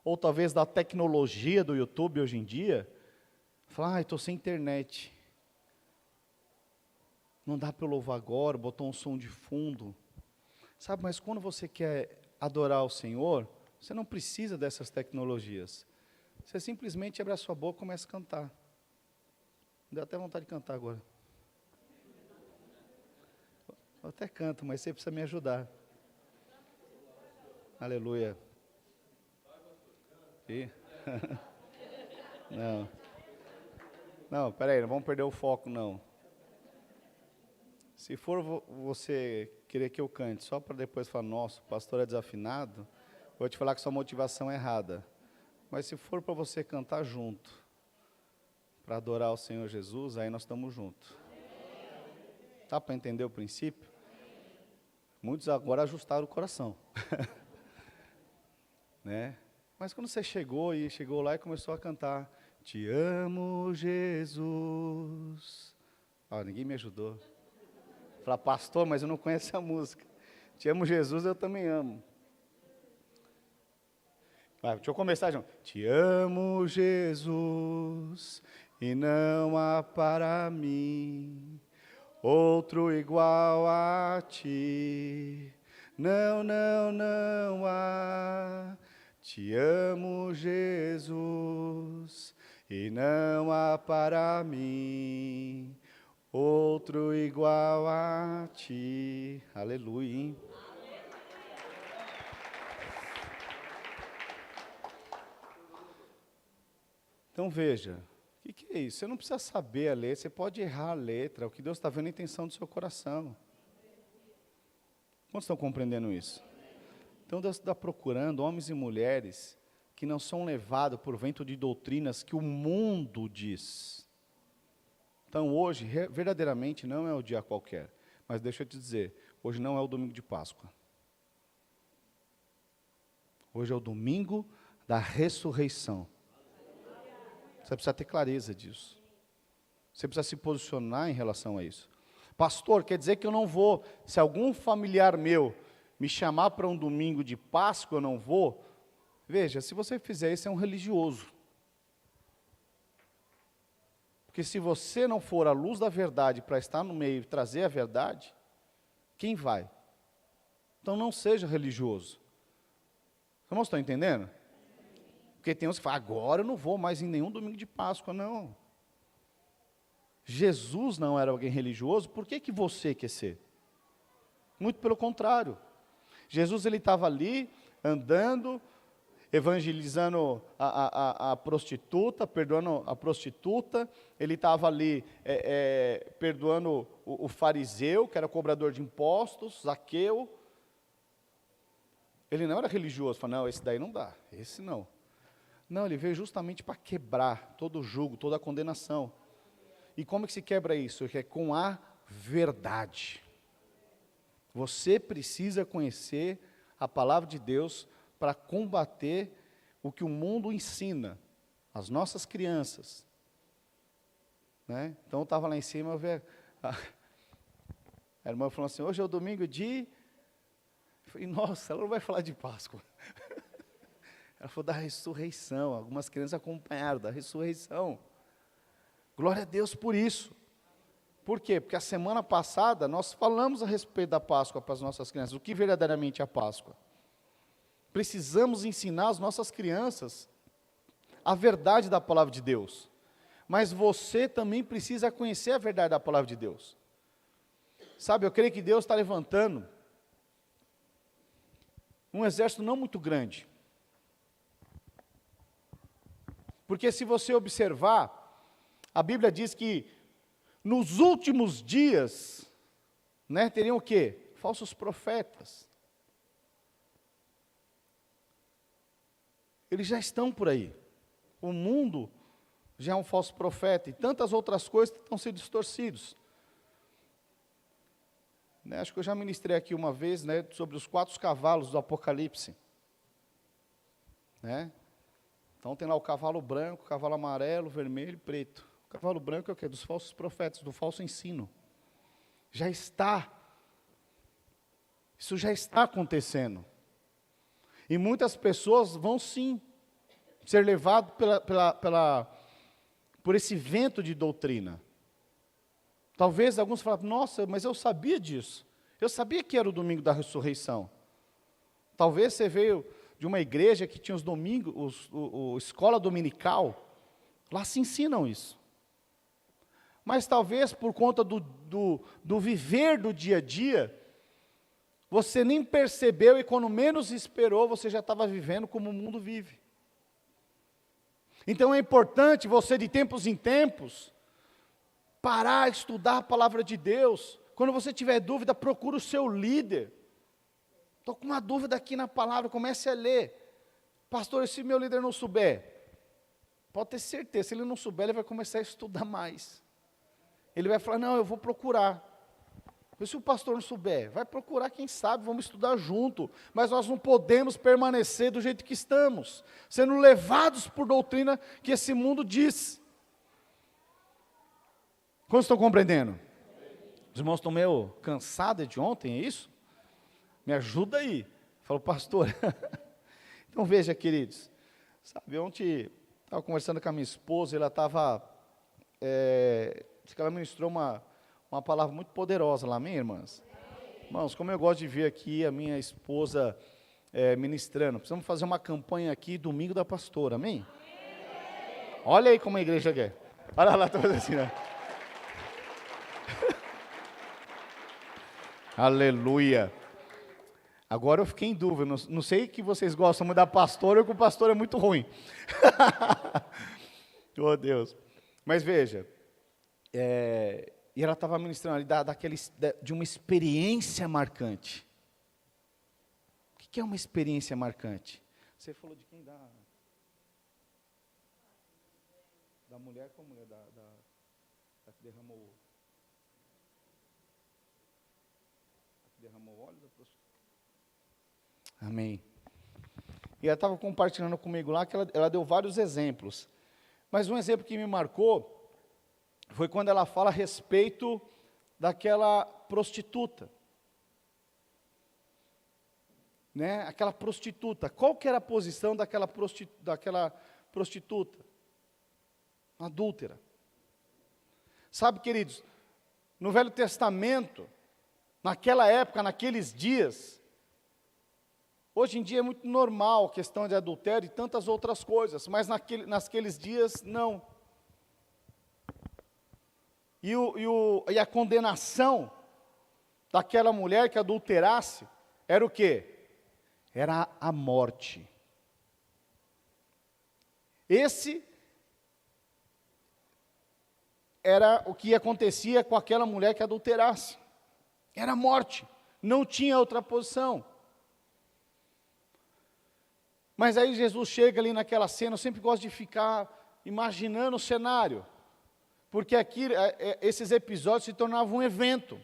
ou talvez da tecnologia do YouTube hoje em dia. Fala, estou sem internet. Não dá para eu louvar agora, botou um som de fundo. Sabe, mas quando você quer adorar o Senhor, Você não precisa dessas tecnologias. Você simplesmente abre a sua boca e começa a cantar. Me dá até vontade de cantar agora. Eu até canto, mas você precisa me ajudar. Aleluia. E? Não. Não, peraí, não vamos perder o foco, não. Se for você querer que eu cante só para depois falar, nossa, o pastor é desafinado, vou te falar que sua motivação é errada. Mas se for para você cantar junto, para adorar o Senhor Jesus, aí nós estamos juntos. Dá para entender o princípio? Muitos agora ajustaram o coração. Né? Mas quando você chegou lá e começou a cantar, te amo, Jesus. Ninguém me ajudou. Falar, pastor, mas eu não conheço a música. Te amo, Jesus, eu também amo. Deixa eu começar, João. Te amo, Jesus, e não há para mim outro igual a ti. Não, não, não há. Te amo, Jesus, e não há para mim outro igual a ti. Aleluia, hein? Então veja, o que é isso? Você não precisa saber a letra, você pode errar a letra, o que Deus está vendo é a intenção do seu coração. Quantos estão compreendendo isso? Então Deus está procurando homens e mulheres que não são levados por vento de doutrinas que o mundo diz. Então hoje, verdadeiramente, não é o dia qualquer. Mas deixa eu te dizer, hoje não é o domingo de Páscoa. Hoje é o domingo da ressurreição. Você precisa ter clareza disso. Você precisa se posicionar em relação a isso. Pastor, quer dizer que eu não vou, se algum familiar meu me chamar para um domingo de Páscoa, eu não vou? Veja, se você fizer isso, é um religioso. Porque se você não for a luz da verdade para estar no meio e trazer a verdade, quem vai? Então não seja religioso. Vocês estão entendendo? Porque tem uns que falam, agora eu não vou mais em nenhum domingo de Páscoa, não. Jesus não era alguém religioso, por que você quer ser? Muito pelo contrário. Jesus, ele estava ali, andando, evangelizando a prostituta, perdoando a prostituta, ele estava ali perdoando o fariseu, que era cobrador de impostos, Zaqueu. Ele não era religioso, falou, não, esse daí não dá, esse não. Não, ele veio justamente para quebrar todo o jugo, toda a condenação. E como que se quebra isso? É com a verdade. Você precisa conhecer a palavra de Deus para combater o que o mundo ensina, as nossas crianças. Né? Então eu estava lá em cima, a irmã falou assim, hoje é o domingo de... Eu falei, nossa, ela não vai falar de Páscoa. Ela falou da ressurreição, algumas crianças acompanharam da ressurreição. Glória a Deus por isso. Por quê? Porque a semana passada nós falamos a respeito da Páscoa para as nossas crianças, o que verdadeiramente é a Páscoa. Precisamos ensinar as nossas crianças a verdade da palavra de Deus. Mas você também precisa conhecer a verdade da palavra de Deus. Sabe, eu creio que Deus está levantando um exército não muito grande. Porque se você observar, a Bíblia diz que nos últimos dias, né, teriam o quê? Falsos profetas. Eles já estão por aí. O mundo já é um falso profeta e tantas outras coisas estão sendo distorcidos. Né, acho que eu já ministrei aqui uma vez, né, sobre os 4 cavalos do Apocalipse. Né? Então tem lá o cavalo branco, o cavalo amarelo, vermelho e preto. O cavalo branco é o quê? Dos falsos profetas, do falso ensino. Já está. Isso já está acontecendo. E muitas pessoas vão sim ser levadas por esse vento de doutrina. Talvez alguns falem, nossa, mas eu sabia disso. Eu sabia que era o domingo da ressurreição. Talvez você veio de uma igreja que tinha os domingos, escola dominical, lá se ensinam isso. Mas talvez por conta do viver do dia a dia, você nem percebeu e quando menos esperou, você já estava vivendo como o mundo vive. Então é importante você, de tempos em tempos, parar, estudar a palavra de Deus. Quando você tiver dúvida, procure o seu líder. Estou com uma dúvida aqui na palavra, comece a ler. Pastor, e se meu líder não souber? Pode ter certeza, se ele não souber, ele vai começar a estudar mais. Ele vai falar, não, eu vou procurar. Se o pastor não souber, vai procurar quem sabe, vamos estudar junto. Mas nós não podemos permanecer do jeito que estamos, sendo levados por doutrina que esse mundo diz. Quantos estão compreendendo? Os irmãos estão meio cansados de ontem, é isso? Me ajuda aí. Falou, pastor. Então veja, queridos, sabe, ontem estava conversando com a minha esposa, ela estava, disse que ela ministrou uma palavra muito poderosa lá, amém, irmãs? Irmãos, como eu gosto de ver aqui a minha esposa ministrando, precisamos fazer uma campanha aqui, domingo da pastora, amém? Olha aí como a igreja quer. Olha lá, estou fazendo assim, né? Aleluia. Agora eu fiquei em dúvida, não sei que vocês gostam muito da pastora ou que o pastor é muito ruim. Oh Deus. Mas veja, e ela estava ministrando ali de uma experiência marcante. O que é uma experiência marcante? Você falou de quem? Da mulher, qual mulher? Da que derramou óleo da prostituta. Amém. E ela estava compartilhando comigo lá que ela deu vários exemplos. Mas um exemplo que me marcou foi quando ela fala a respeito daquela prostituta. Né? Aquela prostituta. Qual que era a posição daquela prostituta? Adúltera. Sabe, queridos, no Velho Testamento, naquela época, naqueles dias, hoje em dia é muito normal a questão de adultério e tantas outras coisas, mas naqueles dias não. E a condenação daquela mulher que adulterasse era o quê? Era a morte. Esse era o que acontecia com aquela mulher que adulterasse. Era a morte. Não tinha outra posição. Mas aí Jesus chega ali naquela cena, eu sempre gosto de ficar imaginando o cenário, porque aqui, esses episódios se tornavam um evento.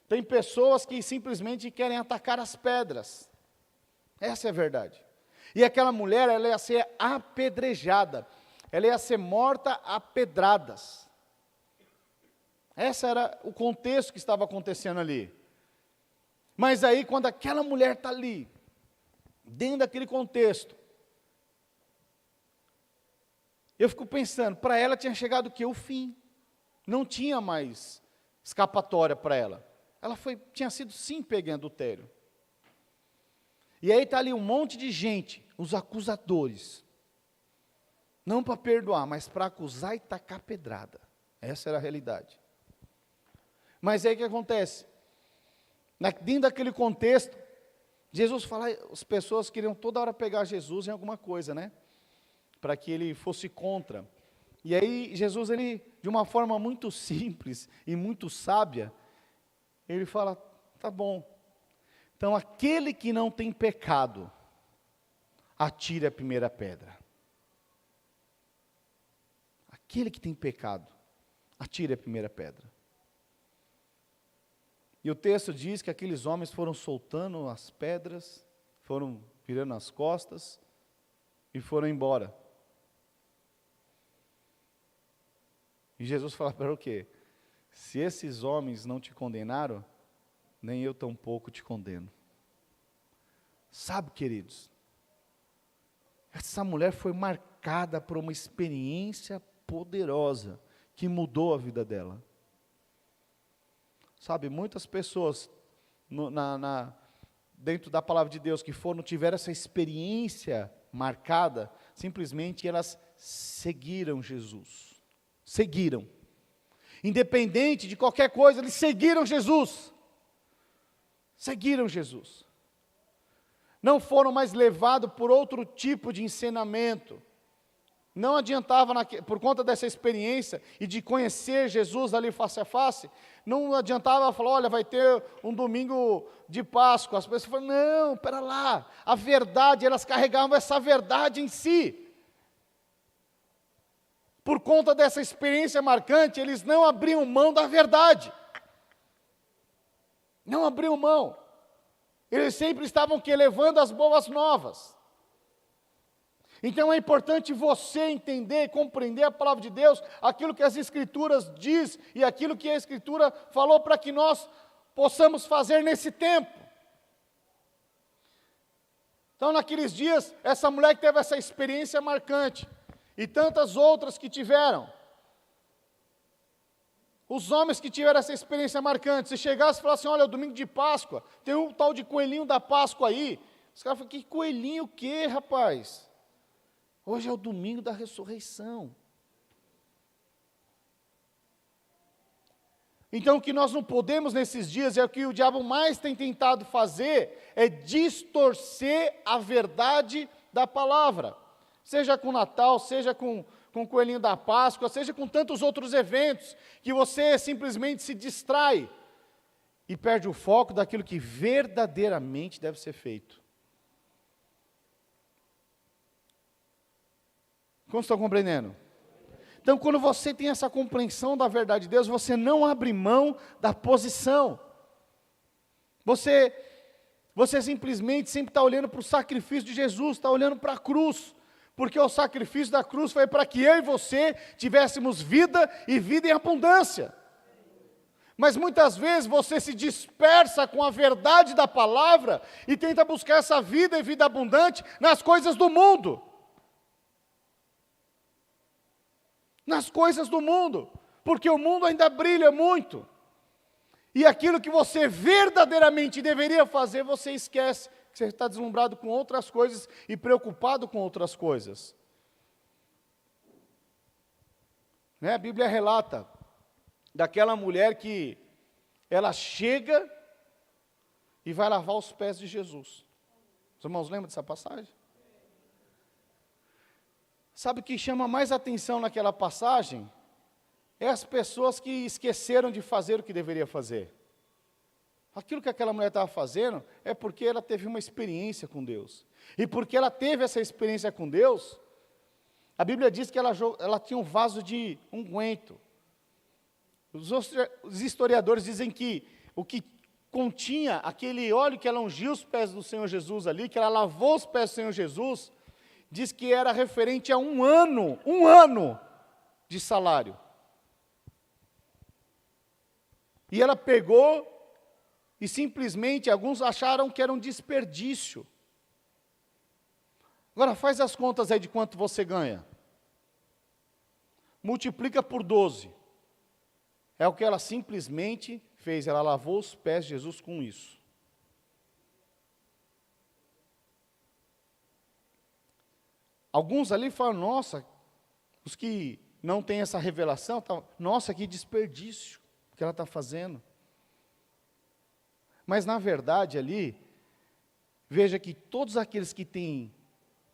Tem pessoas que simplesmente querem atacar as pedras, essa é a verdade. E aquela mulher, ela ia ser apedrejada, ela ia ser morta a pedradas. Esse era o contexto que estava acontecendo ali. Mas aí, quando aquela mulher está ali, dentro daquele contexto, eu fico pensando, para ela tinha chegado o quê? O fim. Não tinha mais escapatória para ela. Ela tinha sido sim pega em adultério. E aí está ali um monte de gente, os acusadores. Não para perdoar, mas para acusar e tacar pedrada. Essa era a realidade. Mas aí o que acontece? Dentro daquele contexto, Jesus fala, as pessoas queriam toda hora pegar Jesus em alguma coisa, né? Para que ele fosse contra. E aí Jesus, ele, de uma forma muito simples e muito sábia, ele fala, tá bom. Então aquele que não tem pecado, atire a primeira pedra. Aquele que tem pecado, atire a primeira pedra. E o texto diz que aqueles homens foram soltando as pedras, foram virando as costas e foram embora. E Jesus fala para o quê? Se esses homens não te condenaram, nem eu tampouco te condeno. Sabe, queridos, essa mulher foi marcada por uma experiência poderosa que mudou a vida dela. Sabe, muitas pessoas dentro da palavra de Deus, que não tiveram essa experiência marcada, simplesmente elas seguiram Jesus. Seguiram. Independente de qualquer coisa, eles seguiram Jesus. Seguiram Jesus. Não foram mais levados por outro tipo de ensinamento. Não adiantava, por conta dessa experiência e de conhecer Jesus ali face a face, não adiantava falar, olha, vai ter um domingo de Páscoa. As pessoas falam, não, pera lá, a verdade, elas carregavam essa verdade em si. Por conta dessa experiência marcante, eles não abriam mão da verdade. Não abriam mão. Eles sempre estavam levando as boas novas. Então é importante você entender, compreender a palavra de Deus, aquilo que as Escrituras diz e aquilo que a Escritura falou para que nós possamos fazer nesse tempo. Então naqueles dias, essa mulher que teve essa experiência marcante, e tantas outras que tiveram, os homens que tiveram essa experiência marcante, se chegasse e falasse, olha, é o domingo de Páscoa, tem um tal de coelhinho da Páscoa aí, os caras falam, que coelhinho o quê, rapaz? Hoje é o domingo da ressurreição. Então, o que nós não podemos nesses dias, é o que o diabo mais tem tentado fazer, é distorcer a verdade da palavra. Seja com Natal, seja com o coelhinho da Páscoa, seja com tantos outros eventos, que você simplesmente se distrai e perde o foco daquilo que verdadeiramente deve ser feito. Como estão compreendendo? Então, quando você tem essa compreensão da verdade de Deus, você não abre mão da posição. Você simplesmente sempre está olhando para o sacrifício de Jesus, está olhando para a cruz, porque o sacrifício da cruz foi para que eu e você tivéssemos vida e vida em abundância. Mas muitas vezes você se dispersa com a verdade da palavra e tenta buscar essa vida e vida abundante nas coisas do mundo. Nas coisas do mundo, porque o mundo ainda brilha muito, e aquilo que você verdadeiramente deveria fazer, você esquece, que você está deslumbrado com outras coisas, e preocupado com outras coisas. A Bíblia relata, daquela mulher que, ela chega, e vai lavar os pés de Jesus. Os irmãos lembram dessa passagem? Sabe o que chama mais atenção naquela passagem? É as pessoas que esqueceram de fazer o que deveria fazer. Aquilo que aquela mulher estava fazendo é porque ela teve uma experiência com Deus. E porque ela teve essa experiência com Deus, a Bíblia diz que ela tinha um vaso de unguento. Os historiadores dizem que o que continha aquele óleo que ela ungiu os pés do Senhor Jesus ali, que ela lavou os pés do Senhor Jesus, diz que era referente a um ano de salário. E ela pegou e simplesmente, alguns acharam que era um desperdício. Agora faz as contas aí de quanto você ganha. Multiplica por 12. É o que ela simplesmente fez, ela lavou os pés de Jesus com isso. Alguns ali falam, nossa, os que não têm essa revelação, nossa, que desperdício que ela está fazendo. Mas na verdade ali, veja que todos aqueles que têm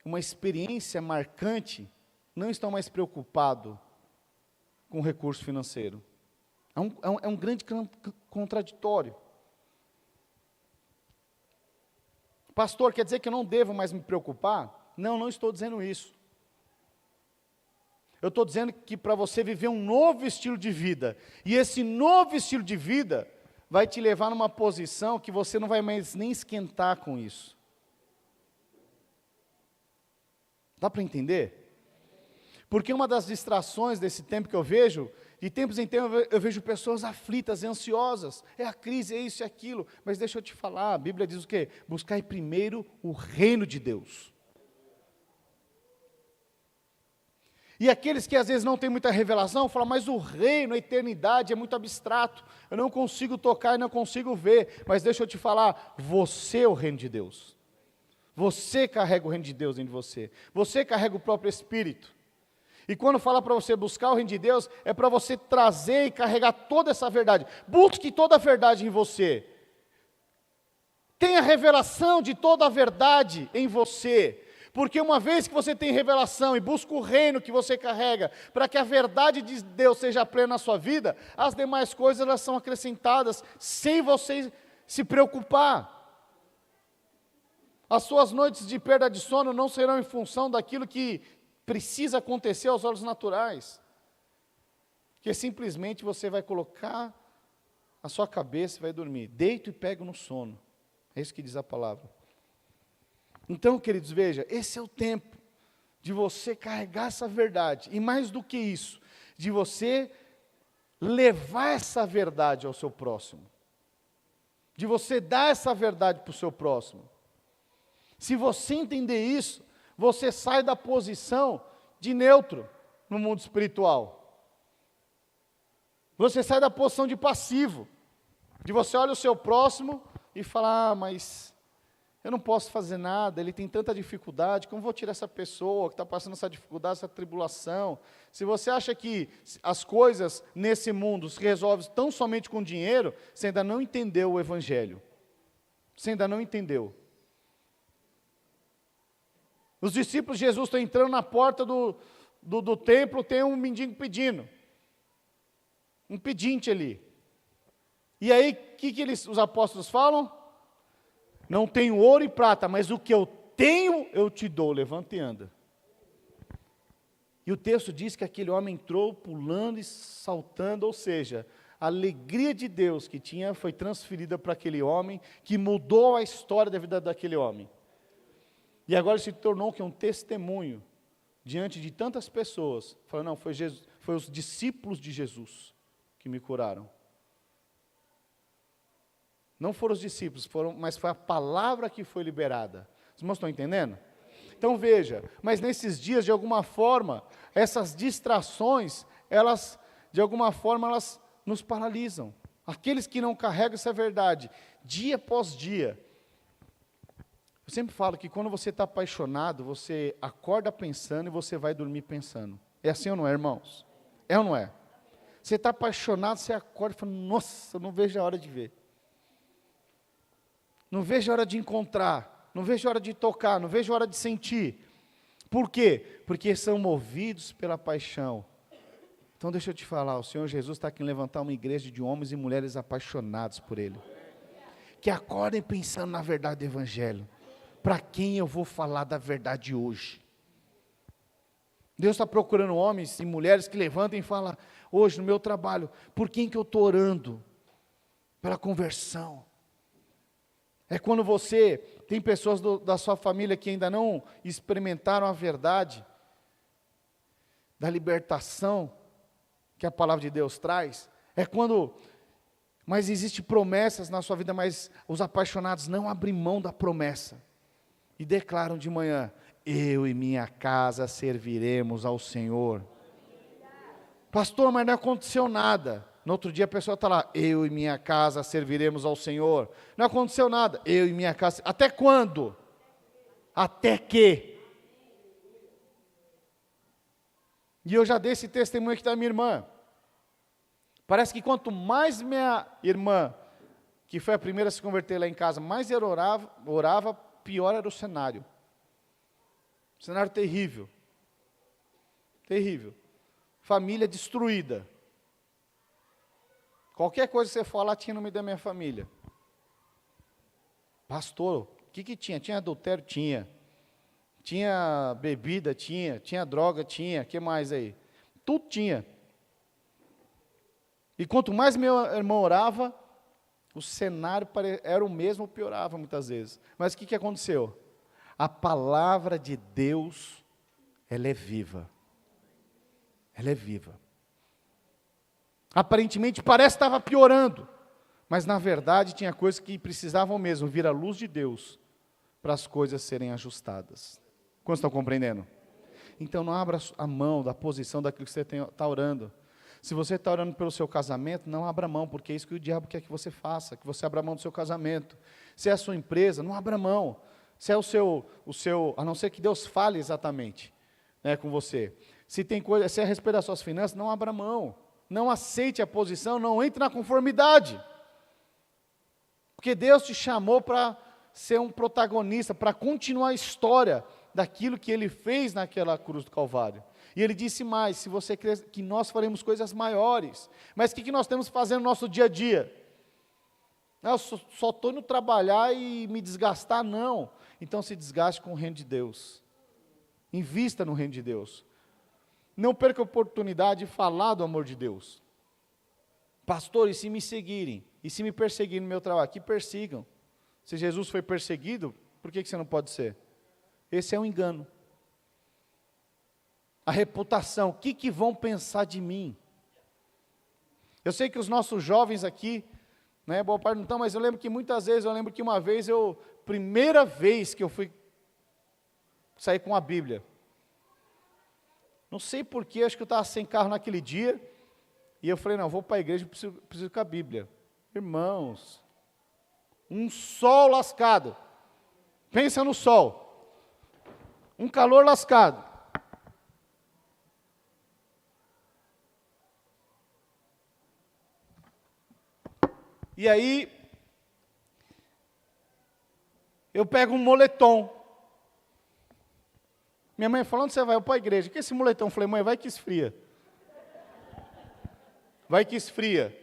uma experiência marcante, não estão mais preocupados com o recurso financeiro. É um grande contraditório. Pastor, quer dizer que eu não devo mais me preocupar? Não, não estou dizendo isso. Eu estou dizendo que para você viver um novo estilo de vida, e esse novo estilo de vida vai te levar numa posição que você não vai mais nem esquentar com isso. Dá para entender? Porque uma das distrações desse tempo que eu vejo, de tempos em tempos eu vejo pessoas aflitas, ansiosas, é a crise, é isso e aquilo, mas deixa eu te falar, a Bíblia diz o quê? Buscai primeiro o reino de Deus. E aqueles que às vezes não têm muita revelação, falam, mas o reino, a eternidade é muito abstrato, eu não consigo tocar e não consigo ver. Mas deixa eu te falar, você é o reino de Deus. Você carrega o reino de Deus dentro de você. Você carrega o próprio Espírito. E quando fala para você buscar o reino de Deus, é para você trazer e carregar toda essa verdade. Busque toda a verdade em você. Tenha revelação de toda a verdade em você. Porque uma vez que você tem revelação e busca o reino que você carrega, para que a verdade de Deus seja plena na sua vida, as demais coisas elas são acrescentadas sem você se preocupar. As suas noites de perda de sono não serão em função daquilo que precisa acontecer aos olhos naturais. Que simplesmente você vai colocar a sua cabeça e vai dormir. Deito e pego no sono. É isso que diz a palavra. Então, queridos, veja, esse é o tempo de você carregar essa verdade, e mais do que isso, de você levar essa verdade ao seu próximo, de você dar essa verdade para o seu próximo. Se você entender isso, você sai da posição de neutro no mundo espiritual, você sai da posição de passivo, de você olha o seu próximo e fala, mas eu não posso fazer nada, ele tem tanta dificuldade, como vou tirar essa pessoa que está passando essa dificuldade, essa tribulação? Se você acha que as coisas nesse mundo se resolvem tão somente com dinheiro, você ainda não entendeu o Evangelho. Você ainda não entendeu. Os discípulos de Jesus estão entrando na porta do templo, tem um mendigo pedindo. Um pedinte ali. E aí, o que os apóstolos falam? Não tenho ouro e prata, mas o que eu tenho, eu te dou. Levanta e anda. E o texto diz que aquele homem entrou pulando e saltando, ou seja, a alegria de Deus que tinha foi transferida para aquele homem, que mudou a história da vida daquele homem. E agora ele se tornou que um testemunho diante de tantas pessoas. Falando, não, foi os discípulos de Jesus que me curaram. Não foram os discípulos, mas foi a palavra que foi liberada. Os irmãos estão entendendo? Então veja, mas nesses dias, de alguma forma, essas distrações, de alguma forma, elas nos paralisam. Aqueles que não carregam essa verdade, dia após dia. Eu sempre falo que quando você está apaixonado, você acorda pensando e você vai dormir pensando. É assim ou não é, irmãos? É ou não é? Você está apaixonado, você acorda e fala, nossa, eu não vejo a hora de ver. Não vejo a hora de encontrar, não vejo a hora de tocar, não vejo a hora de sentir. Por quê? Porque são movidos pela paixão. Então deixa eu te falar, o Senhor Jesus está aqui levantar uma igreja de homens e mulheres apaixonados por Ele. Que acordem pensando na verdade do Evangelho. Para quem eu vou falar da verdade hoje? Deus está procurando homens e mulheres que levantem e falam, hoje no meu trabalho, por quem que eu estou orando? Pela conversão. É quando você tem pessoas da sua família que ainda não experimentaram a verdade da libertação que a palavra de Deus traz. É quando, mas existe promessas na sua vida, mas os apaixonados não abrem mão da promessa. E declaram de manhã, eu e minha casa serviremos ao Senhor. Pastor, mas não aconteceu nada. No outro dia a pessoa está lá, eu e minha casa serviremos ao Senhor. Não aconteceu nada, eu e minha casa. Até quando? Até que? E eu já dei esse testemunho aqui da minha irmã. Parece que quanto mais minha irmã, que foi a primeira a se converter lá em casa, mais ela orava, pior era o cenário. Cenário terrível. Terrível. Família destruída. Qualquer coisa que você falar, tinha no meio da minha família. Pastor, o que tinha? Tinha adultério? Tinha. Tinha bebida? Tinha. Tinha droga? Tinha. O que mais aí? Tudo tinha. E quanto mais meu irmão orava, o cenário era o mesmo, piorava muitas vezes. Mas o que aconteceu? A palavra de Deus, ela é viva. Ela é viva. Aparentemente parece que estava piorando, mas na verdade tinha coisas que precisavam mesmo vir à luz de Deus para as coisas serem ajustadas. Quantos estão compreendendo? então não abra a mão da posição daquilo que você está orando. Se você está orando pelo seu casamento, não abra mão, porque é isso que o diabo quer que você faça, que você abra mão do seu casamento. Se é a sua empresa, não abra mão. Se é o seu, a não ser que Deus fale exatamente, né, com você. Se tem coisa, se é a respeito das suas finanças, não abra mão. Não aceite a posição, não entre na conformidade. Porque Deus te chamou para ser um protagonista, para continuar a história daquilo que Ele fez naquela cruz do Calvário. E Ele disse mais, se você crê que nós faremos coisas maiores. Mas o que nós temos que fazer no nosso dia a dia? Eu só estou indo trabalhar e me desgastar, não. Então se desgaste com o reino de Deus. Invista no reino de Deus. Não perca a oportunidade de falar do amor de Deus. Pastor, e se me seguirem? E se me perseguirem no meu trabalho? Que persigam. Se Jesus foi perseguido, por que você não pode ser? Esse é um engano. A reputação, o que vão pensar de mim? Eu sei que os nossos jovens aqui, né, boa parte não estão, mas eu lembro que muitas vezes, uma vez primeira vez que eu fui sair com a Bíblia, não sei porquê, acho que eu estava sem carro naquele dia, e eu falei, não, vou para a igreja, preciso com a Bíblia. Irmãos, um sol lascado, pensa no sol, um calor lascado. E aí, eu pego um moletom. Minha mãe falou, onde você vai? Eu para a igreja. Que esse moletom? Eu falei, mãe, vai que esfria. Vai que esfria.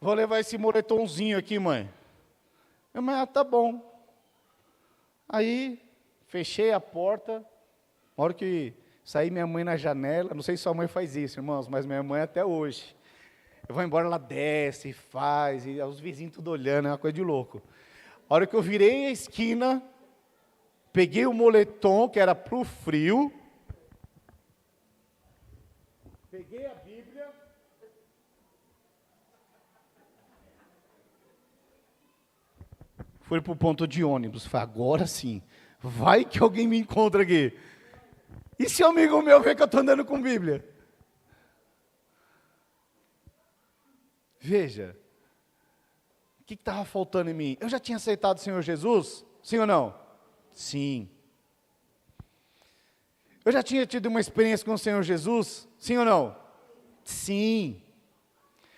Vou levar esse moletomzinho aqui, mãe. Minha mãe, tá bom. Aí, fechei a porta. Na hora que saí minha mãe na janela, não sei se sua mãe faz isso, irmãos, mas minha mãe até hoje. Eu vou embora, ela desce, faz, e os vizinhos tudo olhando, é uma coisa de louco. A hora que eu virei a esquina, peguei o moletom, que era para o frio, peguei a Bíblia, fui para o ponto de ônibus, falei, agora sim, vai que alguém me encontra aqui. E se um amigo meu vê que eu estou andando com Bíblia? Veja, o que estava faltando em mim? Eu já tinha aceitado o Senhor Jesus? Sim ou não? Sim. Eu já tinha tido uma experiência com o Senhor Jesus? Sim ou não? Sim.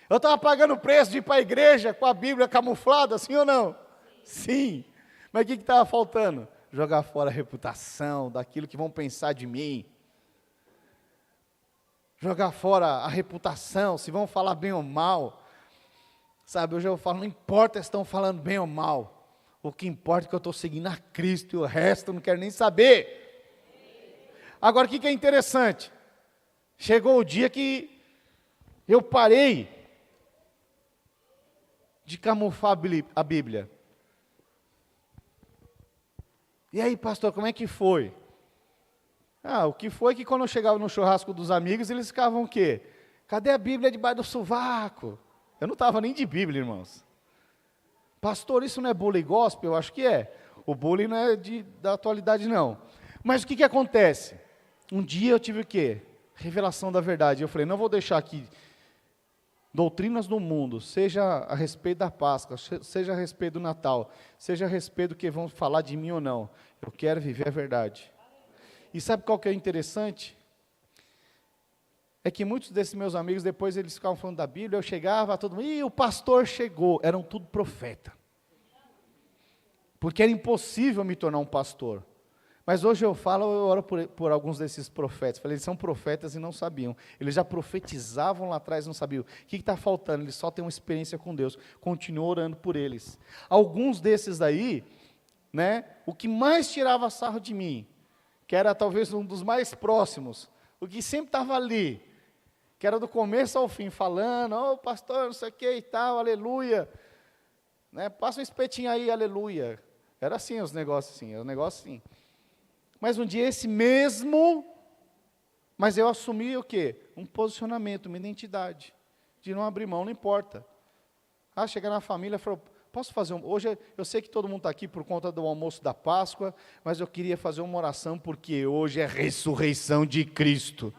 Eu estava pagando o preço de ir para a igreja com a Bíblia camuflada? Sim ou não? Sim. Mas o que estava faltando? Jogar fora a reputação, daquilo que vão pensar de mim. Jogar fora a reputação, se vão falar bem ou mal. Sabe, hoje eu falo, não importa se estão falando bem ou mal. O que importa é que eu estou seguindo a Cristo e o resto eu não quero nem saber. Agora, o que é interessante? Chegou o dia que eu parei de camuflar a Bíblia. E aí, pastor, como é que foi? O que foi que quando eu chegava no churrasco dos amigos, eles ficavam o quê? Cadê a Bíblia debaixo do sovaco? Eu não estava nem de Bíblia, irmãos. Pastor, isso não é bullying gospel? Eu acho que é. O bullying não é da atualidade, não. Mas o que acontece? Um dia eu tive o quê? Revelação da verdade. Eu falei, não vou deixar aqui doutrinas do mundo, seja a respeito da Páscoa, seja a respeito do Natal, seja a respeito do que vão falar de mim ou não. Eu quero viver a verdade. E sabe qual que é interessante? É que muitos desses meus amigos, depois eles ficavam falando da Bíblia, eu chegava, todo mundo, o pastor chegou. Eram tudo profeta. Porque era impossível me tornar um pastor. Mas hoje eu oro por alguns desses profetas. Falei, eles são profetas e não sabiam. Eles já profetizavam lá atrás e não sabiam. O que está faltando? Eles só têm uma experiência com Deus. Continuo orando por eles. Alguns desses daí, né, o que mais tirava sarro de mim, que era talvez um dos mais próximos, o que sempre estava ali, que era do começo ao fim, falando, pastor, não sei o que e tal, aleluia, né, passa um espetinho aí, aleluia, era assim os negócios assim, era um negócio assim, mas um dia esse mesmo, mas eu assumi o quê? Um posicionamento, uma identidade, de não abrir mão, não importa, chegar na família, falou, posso fazer hoje eu sei que todo mundo está aqui por conta do almoço da Páscoa, mas eu queria fazer uma oração porque hoje é ressurreição de Cristo.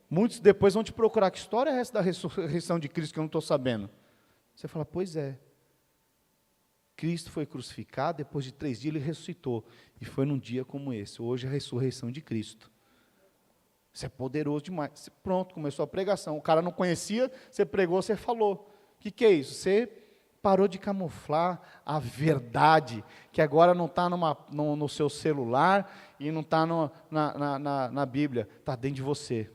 Muitos depois vão te procurar, que história é essa da ressurreição de Cristo que eu não estou sabendo? Você fala, pois é. Cristo foi crucificado, depois de 3 dias ele ressuscitou. E foi num dia como esse. Hoje é a ressurreição de Cristo. Isso é poderoso demais. Pronto, começou a pregação. O cara não conhecia, você pregou, você falou. O que é isso? Você parou de camuflar a verdade, que agora não está no seu celular e não está na Bíblia, está dentro de você.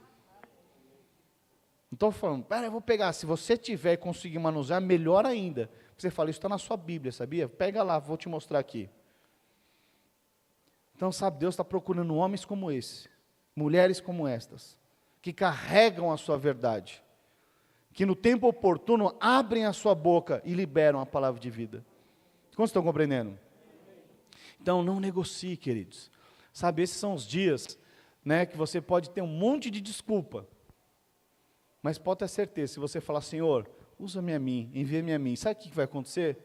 Não estou falando, eu vou pegar, se você tiver e conseguir manusear, melhor ainda. Você fala, isso está na sua Bíblia, sabia? Pega lá, vou te mostrar aqui. Então, sabe, Deus está procurando homens como esse, mulheres como estas, que carregam a sua verdade, que no tempo oportuno abrem a sua boca e liberam a palavra de vida. Quantos estão compreendendo? Então, não negocie, queridos. Sabe, esses são os dias, né, que você pode ter um monte de desculpa, mas pode ter certeza, se você falar, Senhor, usa-me a mim, envia-me a mim, sabe o que vai acontecer?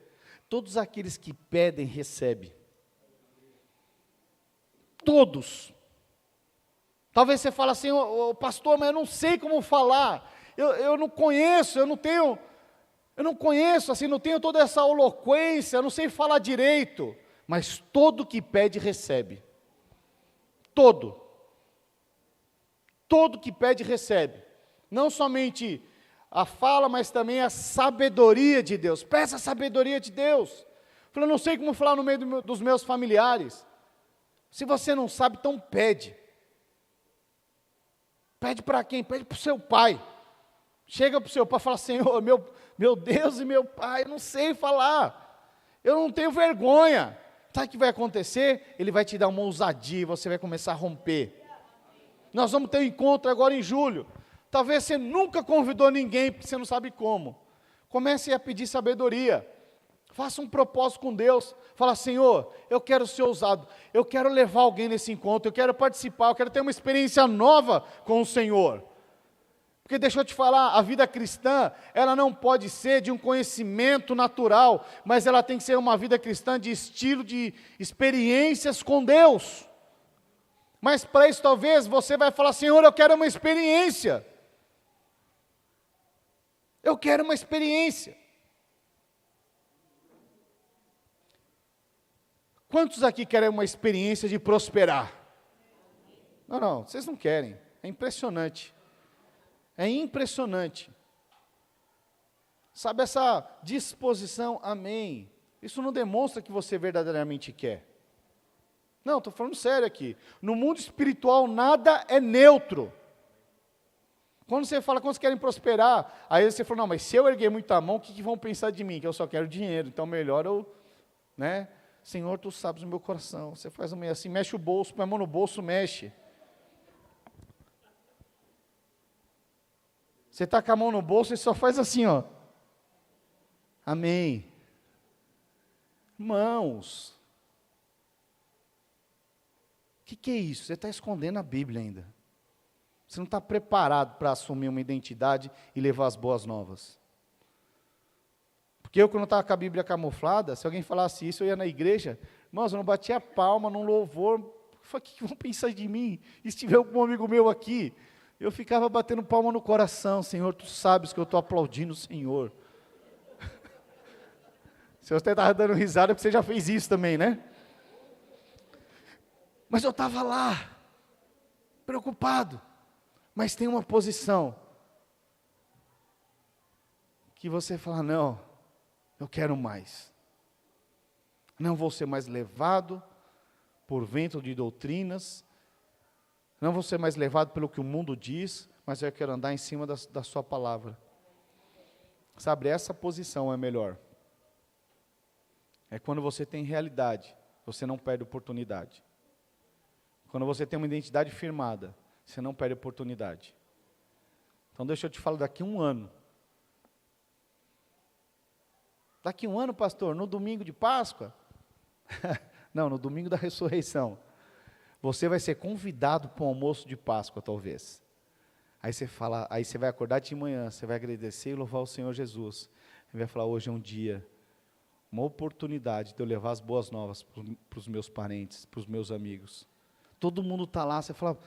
Todos aqueles que pedem, recebem. Todos. Talvez você fale assim, pastor, mas eu não sei como falar, eu não conheço, eu não conheço, assim, não tenho toda essa eloquência, eu não sei falar direito, mas todo que pede, recebe. Todo que pede, recebe. Não somente a fala, mas também a sabedoria de Deus. Peça a sabedoria de Deus. Eu não sei como falar no meio dos meus familiares. Se você não sabe, então pede. Pede para quem? Pede para o seu pai. Chega para o seu pai e fala, Senhor, meu Deus e meu pai, eu não sei falar. Eu não tenho vergonha. Sabe o que vai acontecer? Ele vai te dar uma ousadia e você vai começar a romper. Nós vamos ter um encontro agora em julho. Talvez você nunca convidou ninguém, porque você não sabe como. Comece a pedir sabedoria. Faça um propósito com Deus. Fala, Senhor, eu quero ser ousado. Eu quero levar alguém nesse encontro. Eu quero participar. Eu quero ter uma experiência nova com o Senhor. Porque deixa eu te falar, a vida cristã, ela não pode ser de um conhecimento natural, mas ela tem que ser uma vida cristã de estilo de experiências com Deus. Mas para isso talvez você vai falar, Senhor, eu quero uma experiência. Eu quero uma experiência. Quantos aqui querem uma experiência de prosperar? Não, vocês não querem. É impressionante. É impressionante. Sabe, essa disposição, amém. Isso não demonstra que você verdadeiramente quer. Não, estou falando sério aqui. No mundo espiritual, nada é neutro. Quando você fala, quando vocês querem prosperar, aí você fala, não, mas se eu erguer muita mão, o que vão pensar de mim? Que eu só quero dinheiro, então melhor eu, né? Senhor, tu sabes o meu coração. Você faz meio assim, mexe o bolso, põe a mão no bolso, mexe. Você está com a mão no bolso e só faz assim, ó. Amém. Irmãos, o que é isso? Você está escondendo a Bíblia ainda. Você não está preparado para assumir uma identidade e levar as boas novas. Porque eu, quando estava com a Bíblia camuflada, se alguém falasse isso, eu ia na igreja, irmãos, eu não batia palma num louvor, eu falei, o que vão pensar de mim? E se tiver algum amigo meu aqui? Eu ficava batendo palma no coração, Senhor, tu sabes que eu estou aplaudindo o Senhor. Se você estava dando risada, é porque você já fez isso também, né? Mas eu estava lá, preocupado. Mas tem uma posição que você fala, não, eu quero mais. Não vou ser mais levado por vento de doutrinas, não vou ser mais levado pelo que o mundo diz, mas eu quero andar em cima da sua palavra. Sabe, essa posição é melhor. É quando você tem realidade, você não perde oportunidade. Quando você tem uma identidade firmada, você não perde oportunidade. Então deixa eu te falar, daqui a um ano. Daqui a um ano, pastor, no domingo de Páscoa? Não, no domingo da ressurreição. Você vai ser convidado para um almoço de Páscoa, talvez. Aí você fala, aí você vai acordar de manhã, você vai agradecer e louvar o Senhor Jesus. Ele vai falar, hoje é um dia uma oportunidade de eu levar as boas novas para os meus parentes, para os meus amigos. Todo mundo está lá, você fala,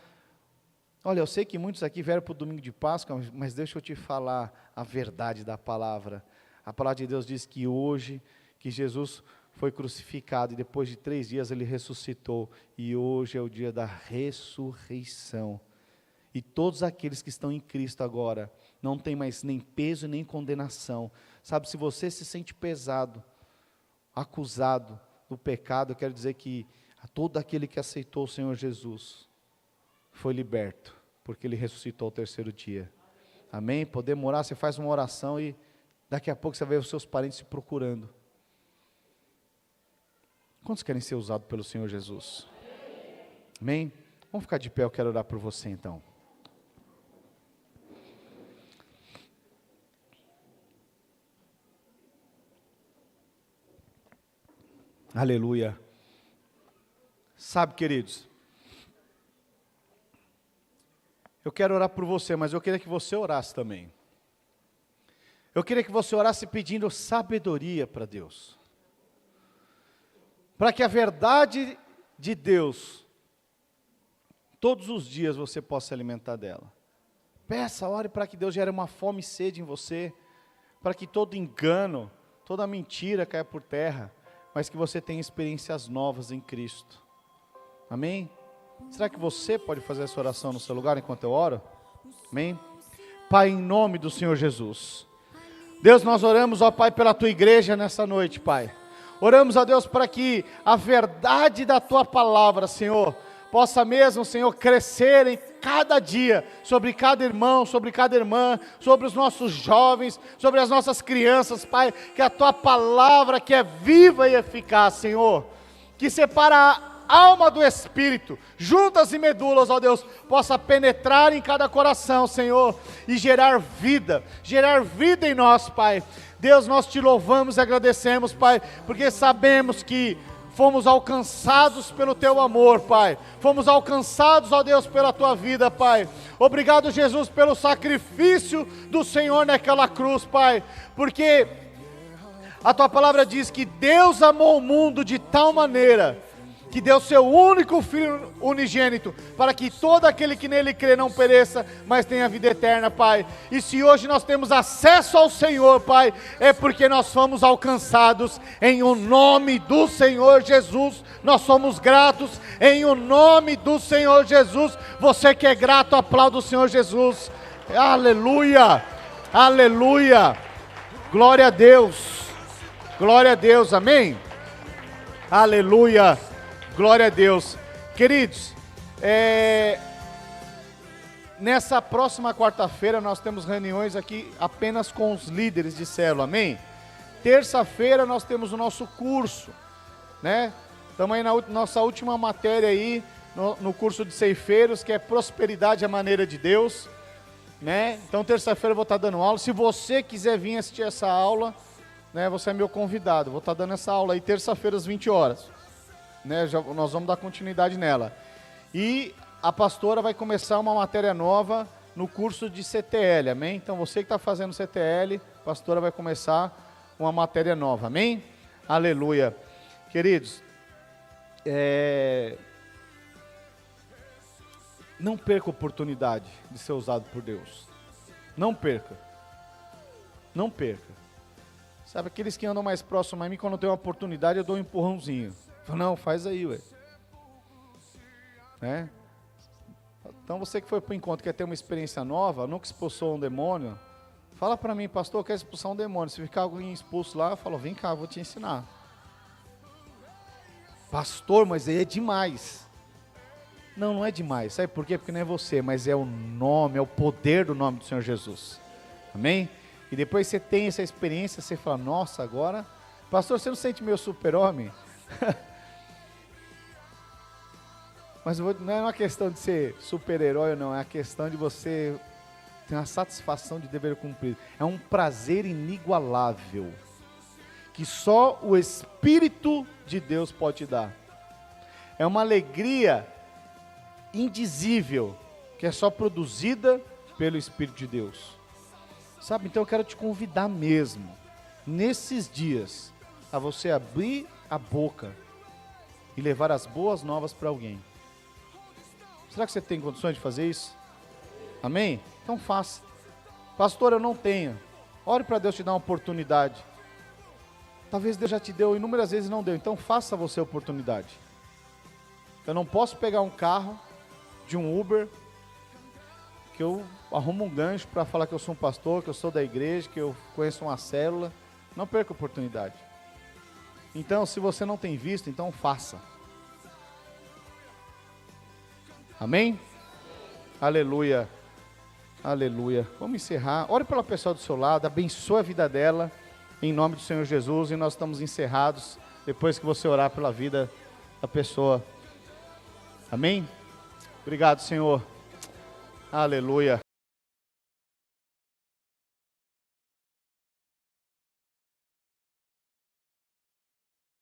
olha, eu sei que muitos aqui vieram para o domingo de Páscoa, mas deixa eu te falar a verdade da palavra. A palavra de Deus diz que hoje, que Jesus foi crucificado e depois de 3 dias ele ressuscitou, e hoje é o dia da ressurreição. E todos aqueles que estão em Cristo agora, não tem mais nem peso nem condenação. Sabe, se você se sente pesado, acusado do pecado, eu quero dizer que a todo aquele que aceitou o Senhor Jesus, foi liberto, porque Ele ressuscitou ao 3º dia. Amém? Podemos orar, você faz uma oração e daqui a pouco você vai ver os seus parentes se procurando. Quantos querem ser usados pelo Senhor Jesus? Amém? Vamos ficar de pé, eu quero orar por você então. Aleluia. Sabe, queridos, eu quero orar por você, mas eu queria que você orasse também. Eu queria que você orasse pedindo sabedoria para Deus. Para que a verdade de Deus, todos os dias você possa se alimentar dela. Peça, ore para que Deus gere uma fome e sede em você, para que todo engano, toda mentira caia por terra, mas que você tenha experiências novas em Cristo. Amém? Será que você pode fazer essa oração no seu lugar enquanto eu oro? Amém? Pai, em nome do Senhor Jesus. Deus, nós oramos, ó Pai, pela Tua igreja nessa noite, Pai. Oramos a Deus para que a verdade da Tua palavra, Senhor, possa mesmo, Senhor, crescer em cada dia, sobre cada irmão, sobre cada irmã, sobre os nossos jovens, sobre as nossas crianças, Pai, que a Tua palavra que é viva e eficaz, Senhor, que separa a alma do Espírito, juntas e medulas, ó Deus, possa penetrar em cada coração, Senhor, e gerar vida em nós, Pai. Deus, nós te louvamos e agradecemos, Pai, porque sabemos que fomos alcançados pelo Teu amor, Pai. Fomos alcançados, ó Deus, pela Tua vida, Pai. Obrigado, Jesus, pelo sacrifício do Senhor naquela cruz, Pai. Porque a Tua palavra diz que Deus amou o mundo de tal maneira que deu seu único Filho unigênito, para que todo aquele que nele crê não pereça, mas tenha vida eterna, Pai. E se hoje nós temos acesso ao Senhor, Pai, é porque nós fomos alcançados em o nome do Senhor Jesus. Nós somos gratos em o nome do Senhor Jesus. Você que é grato, aplauda o Senhor Jesus. Aleluia, aleluia, glória a Deus, amém? Aleluia. Glória a Deus. Queridos, nessa próxima quarta-feira nós temos reuniões aqui apenas com os líderes de célula, amém? Terça-feira nós temos o nosso curso, né? Estamos aí na nossa última matéria aí, no curso de ceifeiros, que é prosperidade à maneira de Deus, né? Então terça-feira eu vou estar dando aula. Se você quiser vir assistir essa aula, né, você é meu convidado. Vou estar dando essa aula aí terça-feira às 20 horas. Né, nós vamos dar continuidade nela. E a pastora vai começar uma matéria nova no curso de CTL, amém? Então você que está fazendo CTL, a pastora vai começar uma matéria nova, amém? Aleluia. Queridos, não perca a oportunidade de ser usado por Deus. Não perca. Não perca. Sabe, aqueles que andam mais próximos a mim, quando tem uma oportunidade, eu dou um empurrãozinho. Não, faz aí, ué. Né? Então você que foi para o encontro, quer ter uma experiência nova, nunca expulsou um demônio, fala para mim, pastor, eu quero expulsar um demônio. Se ficar alguém expulso lá, eu falo, vem cá, eu vou te ensinar. Pastor, mas aí é demais. Não, não é demais. Sabe por quê? Porque não é você, mas é o nome, é o poder do nome do Senhor Jesus. Amém? E depois você tem essa experiência, você fala, nossa, agora... Pastor, você não sente meu super-homem? Mas não é uma questão de ser super-herói ou não, é a questão de você ter uma satisfação de dever cumprido. É um prazer inigualável, que só o Espírito de Deus pode te dar. É uma alegria indizível, que é só produzida pelo Espírito de Deus. Sabe, então eu quero te convidar mesmo, nesses dias, a você abrir a boca e levar as boas novas para alguém. Será que você tem condições de fazer isso? Amém? Então faça. Pastor, eu não tenho. Ore para Deus te dar uma oportunidade. Talvez Deus já te deu inúmeras vezes e não deu. Então faça você a oportunidade. Eu não posso pegar um carro de um Uber, que eu arrumo um gancho para falar que eu sou um pastor, que eu sou da igreja, que eu conheço uma célula. Não perca a oportunidade. Então, se você não tem visto, então faça. Amém? Aleluia. Aleluia. Vamos encerrar. Ore pela pessoa do seu lado, abençoe a vida dela, em nome do Senhor Jesus, e nós estamos encerrados, depois que você orar pela vida da pessoa. Amém? Obrigado, Senhor. Aleluia.